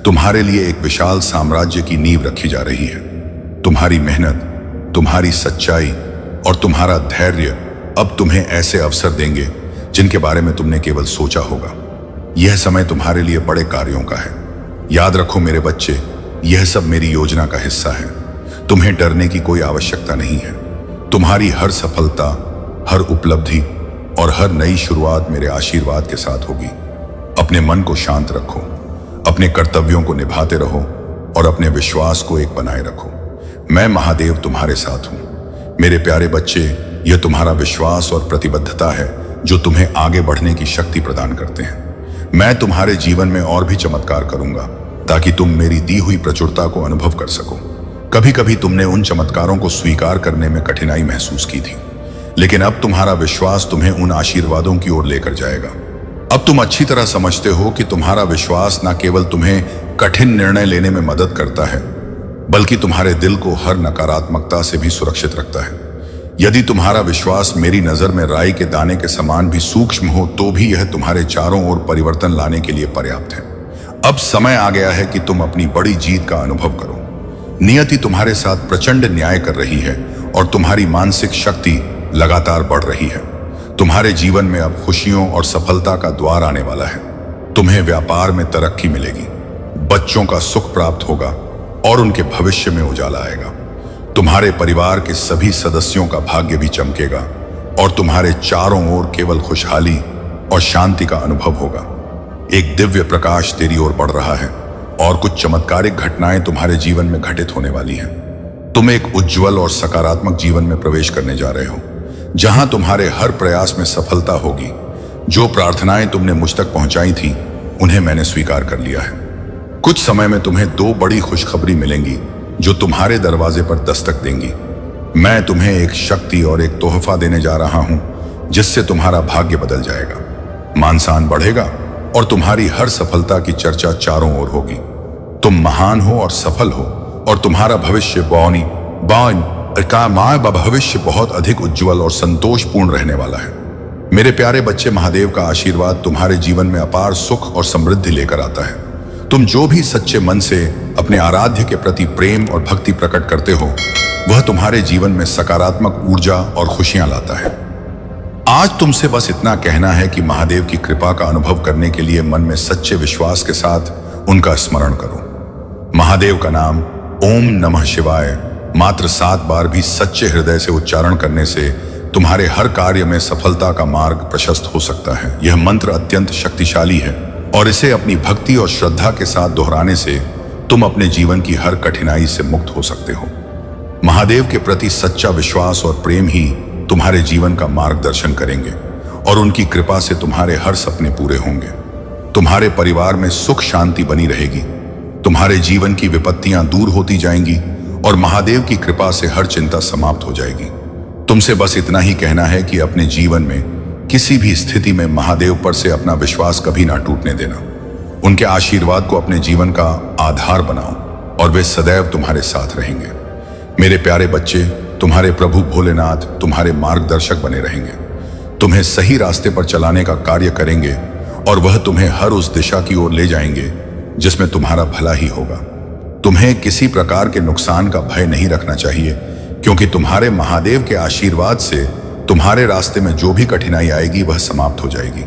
तुम्हारे लिए एक विशाल साम्राज्य की नींव रखी जा रही है। तुम्हारी मेहनत, तुम्हारी सच्चाई और तुम्हारा धैर्य अब तुम्हें ऐसे अवसर देंगे जिनके बारे में तुमने केवल सोचा होगा। यह समय तुम्हारे लिए बड़े कार्यों का है। याद रखो मेरे बच्चे, यह सब मेरी योजना का हिस्सा है। तुम्हें डरने की कोई आवश्यकता नहीं है। तुम्हारी हर सफलता, हर उपलब्धि और हर नई शुरुआत मेरे आशीर्वाद के साथ होगी। अपने मन को शांत रखो, अपने कर्तव्यों को निभाते रहो और अपने विश्वास को एक बनाए रखो। मैं महादेव तुम्हारे साथ हूं। मेरे प्यारे बच्चे, यह तुम्हारा विश्वास और प्रतिबद्धता है जो तुम्हें आगे बढ़ने की शक्ति प्रदान करते हैं। मैं तुम्हारे जीवन में और भी चमत्कार करूंगा ताकि तुम मेरी दी हुई प्रचुरता को अनुभव कर सको। कभी कभी तुमने उन चमत्कारों को स्वीकार करने में कठिनाई महसूस की थी, लेकिन अब तुम्हारा विश्वास तुम्हें उन आशीर्वादों की ओर लेकर जाएगा। अब तुम अच्छी तरह समझते हो कि तुम्हारा विश्वास न केवल तुम्हें कठिन निर्णय लेने में मदद करता है, बल्कि तुम्हारे दिल को हर नकारात्मकता से भी सुरक्षित रखता है। यदि तुम्हारा विश्वास मेरी नजर में राई के दाने के समान भी सूक्ष्म हो, तो भी यह तुम्हारे चारों ओर परिवर्तन लाने के लिए पर्याप्त है। अब समय आ गया है कि तुम अपनी बड़ी जीत का अनुभव करो। नियति तुम्हारे साथ प्रचंड न्याय कर रही है और तुम्हारी मानसिक शक्ति लगातार बढ़ रही है। तुम्हारे जीवन में अब खुशियों और सफलता का द्वार आने वाला है। तुम्हें व्यापार में तरक्की मिलेगी, बच्चों का सुख प्राप्त होगा और उनके भविष्य में उजाला आएगा। तुम्हारे परिवार के सभी सदस्यों का भाग्य भी चमकेगा और तुम्हारे चारों ओर केवल खुशहाली और शांति का अनुभव होगा। एक दिव्य प्रकाश तेरी ओर बढ़ रहा है और कुछ चमत्कारिक घटनाएं तुम्हारे जीवन में घटित होने वाली हैं। तुम एक उज्जवल और सकारात्मक जीवन में प्रवेश करने जा रहे हो, जहां तुम्हारे हर प्रयास में सफलता होगी। जो प्रार्थनाएं तुमने मुझ तक पहुंचाई थी, उन्हें मैंने स्वीकार कर लिया है। कुछ समय में तुम्हें 2 बड़ी खुशखबरी मिलेंगी जो तुम्हारे दरवाजे पर दस्तक देंगी। मैं तुम्हें एक शक्ति और एक तोहफा देने जा रहा हूं, जिससे तुम्हारा भाग्य बदल जाएगा, मान सम्मान बढ़ेगा और तुम्हारी हर सफलता की चर्चा चारों ओर होगी। तुम महान हो और सफल हो और तुम्हारा भविष्य भविष्य बहुत अधिक उज्जवल और संतोषपूर्ण रहने वाला है। मेरे प्यारे बच्चे, महादेव का आशीर्वाद तुम्हारे जीवन में अपार सुख और समृद्धि लेकर आता है। तुम जो भी सच्चे मन से अपने आराध्य के प्रति प्रेम और भक्ति प्रकट करते हो, वह तुम्हारे जीवन में सकारात्मक ऊर्जा और खुशियां लाता है। आज तुमसे बस इतना कहना है कि महादेव की कृपा का अनुभव करने के लिए मन में सच्चे विश्वास के साथ उनका स्मरण करो। महादेव का नाम ओम नमः शिवाय मात्र 7 बार भी सच्चे हृदय से उच्चारण करने से तुम्हारे हर कार्य में सफलता का मार्ग प्रशस्त हो सकता है। यह मंत्र अत्यंत शक्तिशाली है और इसे अपनी भक्ति और श्रद्धा के साथ दोहराने से तुम अपने जीवन की हर कठिनाई से मुक्त हो सकते हो। महादेव के प्रति सच्चा विश्वास और प्रेम ही तुम्हारे जीवन का मार्गदर्शन करेंगे और उनकी कृपा से तुम्हारे हर सपने पूरे होंगे। तुम्हारे परिवार में सुख शांति बनी रहेगी, तुम्हारे जीवन की विपत्तियां दूर होती जाएंगी और महादेव की कृपा से हर चिंता समाप्त हो जाएगी। तुमसे बस इतना ही कहना है कि अपने जीवन में किसी भी स्थिति में महादेव पर से अपना विश्वास कभी ना टूटने देना। उनके आशीर्वाद को अपने जीवन का आधार बनाओ और वे सदैव तुम्हारे साथ रहेंगे। मेरे प्यारे बच्चे, तुम्हारे प्रभु भोलेनाथ तुम्हारे मार्गदर्शक बने रहेंगे, तुम्हें सही रास्ते पर चलाने का कार्य करेंगे और वह तुम्हें हर उस दिशा की ओर ले जाएंगे जिसमें तुम्हारा भला ही होगा। तुम्हें किसी प्रकार के नुकसान का भय नहीं रखना चाहिए, क्योंकि तुम्हारे महादेव के आशीर्वाद से तुम्हारे रास्ते में जो भी कठिनाई आएगी वह समाप्त हो जाएगी।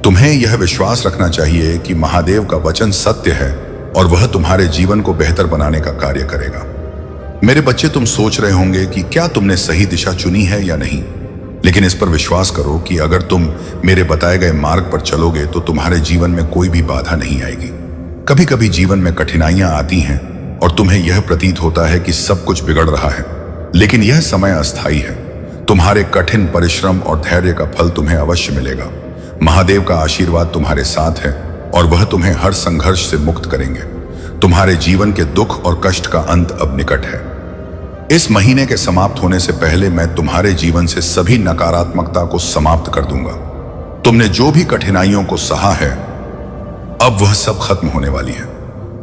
तुम्हें यह विश्वास रखना चाहिए कि महादेव का वचन सत्य है और वह तुम्हारे जीवन को बेहतर बनाने का कार्य करेगा। मेरे बच्चे, तुम सोच रहे होंगे कि क्या तुमने सही दिशा चुनी है या नहीं, लेकिन इस पर विश्वास करो कि अगर तुम मेरे बताए गए मार्ग पर चलोगे तो तुम्हारे जीवन में कोई भी बाधा नहीं आएगी। कभी कभी जीवन में कठिनाइयां आती हैं और तुम्हें यह प्रतीत होता है कि सब कुछ बिगड़ रहा है, लेकिन यह समय अस्थायी है। तुम्हारे कठिन परिश्रम और धैर्य का फल तुम्हें अवश्य मिलेगा। महादेव का आशीर्वाद तुम्हारे साथ है और वह तुम्हें हर संघर्ष से मुक्त करेंगे। तुम्हारे जीवन के दुख और कष्ट का अंत अब निकट है। इस महीने के समाप्त होने से पहले मैं तुम्हारे जीवन से सभी नकारात्मकता को समाप्त कर दूंगा। तुमने जो भी कठिनाइयों को सहा है, अब वह सब खत्म होने वाली है।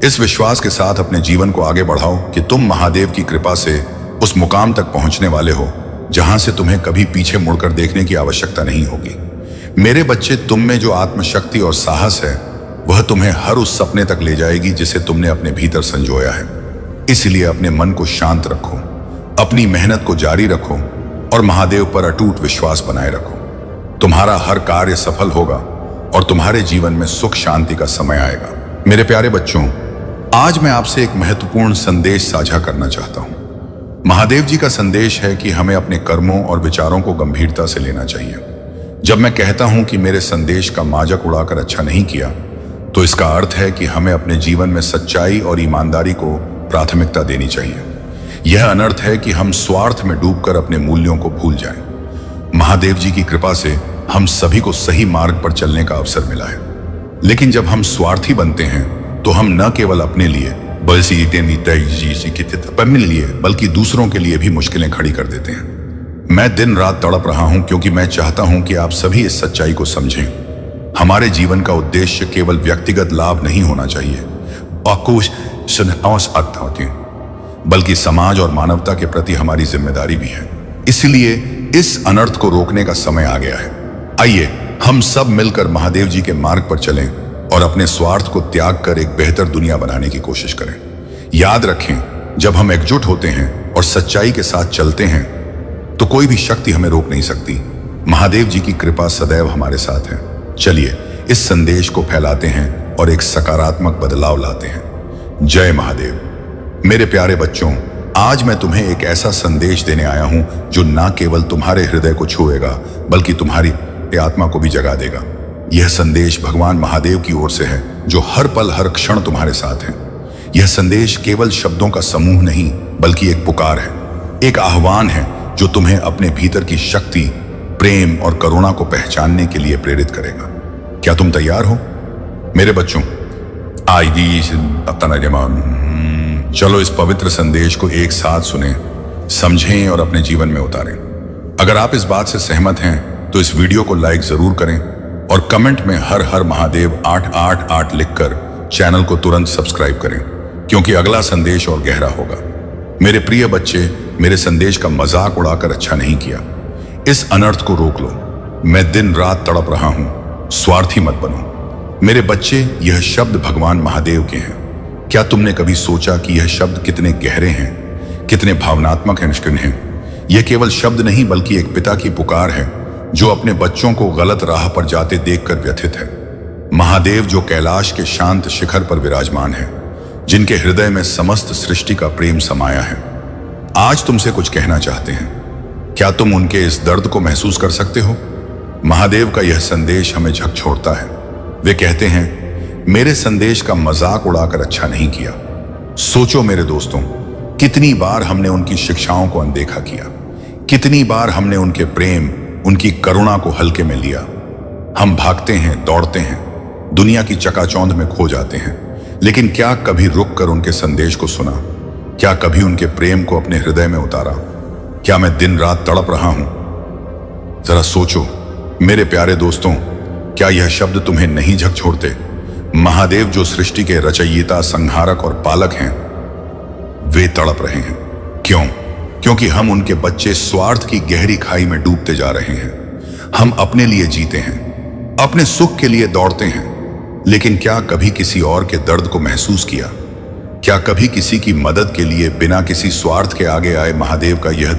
इस विश्वास के साथ अपने जीवन को आगे बढ़ाओ कि तुम महादेव की कृपा से उस मुकाम तक पहुंचने वाले हो जहां से तुम्हें कभी पीछे मुड़कर देखने की आवश्यकता नहीं होगी। मेरे बच्चे, तुम में जो आत्मशक्ति और साहस है वह तुम्हें हर उस सपने तक ले जाएगी जिसे तुमने अपने भीतर संजोया है। इसलिए अपने मन को शांत रखो, अपनी मेहनत को जारी रखो और महादेव पर अटूट विश्वास बनाए रखो। तुम्हारा हर कार्य सफल होगा और तुम्हारे जीवन में सुख शांति का समय आएगा। मेरे प्यारे बच्चों, आज मैं आपसे एक महत्वपूर्ण संदेश साझा करना चाहता हूं। महादेव जी का संदेश है कि हमें अपने कर्मों और विचारों को गंभीरता से लेना चाहिए। जब मैं कहता हूं कि मेरे संदेश का माजक उड़ाकर अच्छा नहीं किया, तो इसका अर्थ है कि हमें अपने जीवन में सच्चाई और ईमानदारी को प्राथमिकता देनी चाहिए। यह अनर्थ है कि हम स्वार्थ में डूबकर अपने मूल्यों को भूल जाएं। महादेव जी की कृपा से हम सभी को सही मार्ग पर चलने का अवसर मिला है, लेकिन जब हम स्वार्थी बनते हैं तो हम न केवल अपने लिए बल्कि दूसरों के लिए भी मुश्किलें खड़ी कर देते हैं। मैं दिन रात तड़प रहा हूं क्योंकि मैं चाहता हूं कि आप सभी इस सच्चाई को समझें। हमारे जीवन का उद्देश्य केवल व्यक्तिगत लाभ नहीं होना चाहिए बल्कि समाज और मानवता के प्रति हमारी जिम्मेदारी भी है। इसलिए इस अनर्थ को रोकने का समय आ गया है। आइए हम सब मिलकर महादेव जी के मार्ग पर चलें और अपने स्वार्थ को त्याग कर एक बेहतर दुनिया बनाने की कोशिश करें। याद रखें, जब हम एकजुट होते हैं और सच्चाई के साथ चलते हैं तो कोई भी शक्ति हमें रोक नहीं सकती। महादेव जी की कृपा सदैव हमारे साथ है। चलिए इस संदेश को फैलाते हैं और एक सकारात्मक बदलाव लाते हैं। जय महादेव। मेरे प्यारे बच्चों, आज मैं तुम्हें एक ऐसा संदेश देने आया हूं जो न केवल तुम्हारे हृदय को छुएगा बल्कि तुम्हारी आत्मा को भी जगा देगा। यह संदेश भगवान महादेव की ओर से है जो हर पल हर क्षण तुम्हारे साथ है। यह संदेश केवल शब्दों का समूह नहीं बल्कि एक पुकार है, एक आह्वान है जो तुम्हें अपने भीतर की शक्ति, प्रेम और करुणा को पहचानने के लिए प्रेरित करेगा। क्या तुम तैयार हो मेरे बच्चों? चलो इस पवित्र संदेश को एक साथ सुने, समझें और अपने जीवन में उतारें। अगर आप इस बात से सहमत हैं तो इस वीडियो को लाइक जरूर करें और कमेंट में हर हर महादेव 888 लिखकर चैनल को तुरंत सब्सक्राइब करें, क्योंकि अगला संदेश और गहरा होगा। मेरे प्रिय बच्चे, मेरे संदेश का मजाक उड़ाकर अच्छा नहीं किया। इस अनर्थ को रोक लो। मैं दिन रात तड़प रहा हूं, स्वार्थी मत बनो। मेरे बच्चे, यह शब्द भगवान महादेव के हैं। क्या तुमने कभी सोचा कि यह शब्द कितने गहरे हैं, कितने भावनात्मक हैं? यह केवल शब्द नहीं बल्कि एक पिता की पुकार है जो अपने बच्चों को गलत राह पर जाते देखकर व्यथित है। महादेव जो कैलाश के शांत शिखर पर विराजमान है, जिनके हृदय में समस्त सृष्टि का प्रेम समाया है, आज तुमसे कुछ कहना चाहते हैं। क्या तुम उनके इस दर्द को महसूस कर सकते हो? महादेव का यह संदेश हमें झकझोरता है। वे कहते हैं, मेरे संदेश का मजाक उड़ाकर अच्छा नहीं किया। सोचो मेरे दोस्तों, कितनी बार हमने उनकी शिक्षाओं को अनदेखा किया, कितनी बार हमने उनके प्रेम, उनकी करुणा को हल्के में लिया। हम भागते हैं, दौड़ते हैं, दुनिया की चकाचौंध में खो जाते हैं, लेकिन क्या कभी रुक कर उनके संदेश को सुना? क्या कभी उनके प्रेम को अपने हृदय में उतारा? क्या मैं दिन रात तड़प रहा हूं? जरा सोचो मेरे प्यारे दोस्तों, क्या यह शब्द तुम्हें नहीं झकझोरते? महादेव जो सृष्टि के रचयिता, संहारक और पालक हैं, वे तड़प रहे हैं। क्यों? क्योंकि हम उनके बच्चे स्वार्थ की गहरी खाई में डूबते जा रहे हैं। हम अपने लिए जीते हैं, अपने सुख के लिए दौड़ते हैं, लेकिन क्या कभी किसी और के दर्द को महसूस किया? क्या कभी किसी की मदद के लिए बिना किसी स्वार्थ के आगे आए महादेव का यह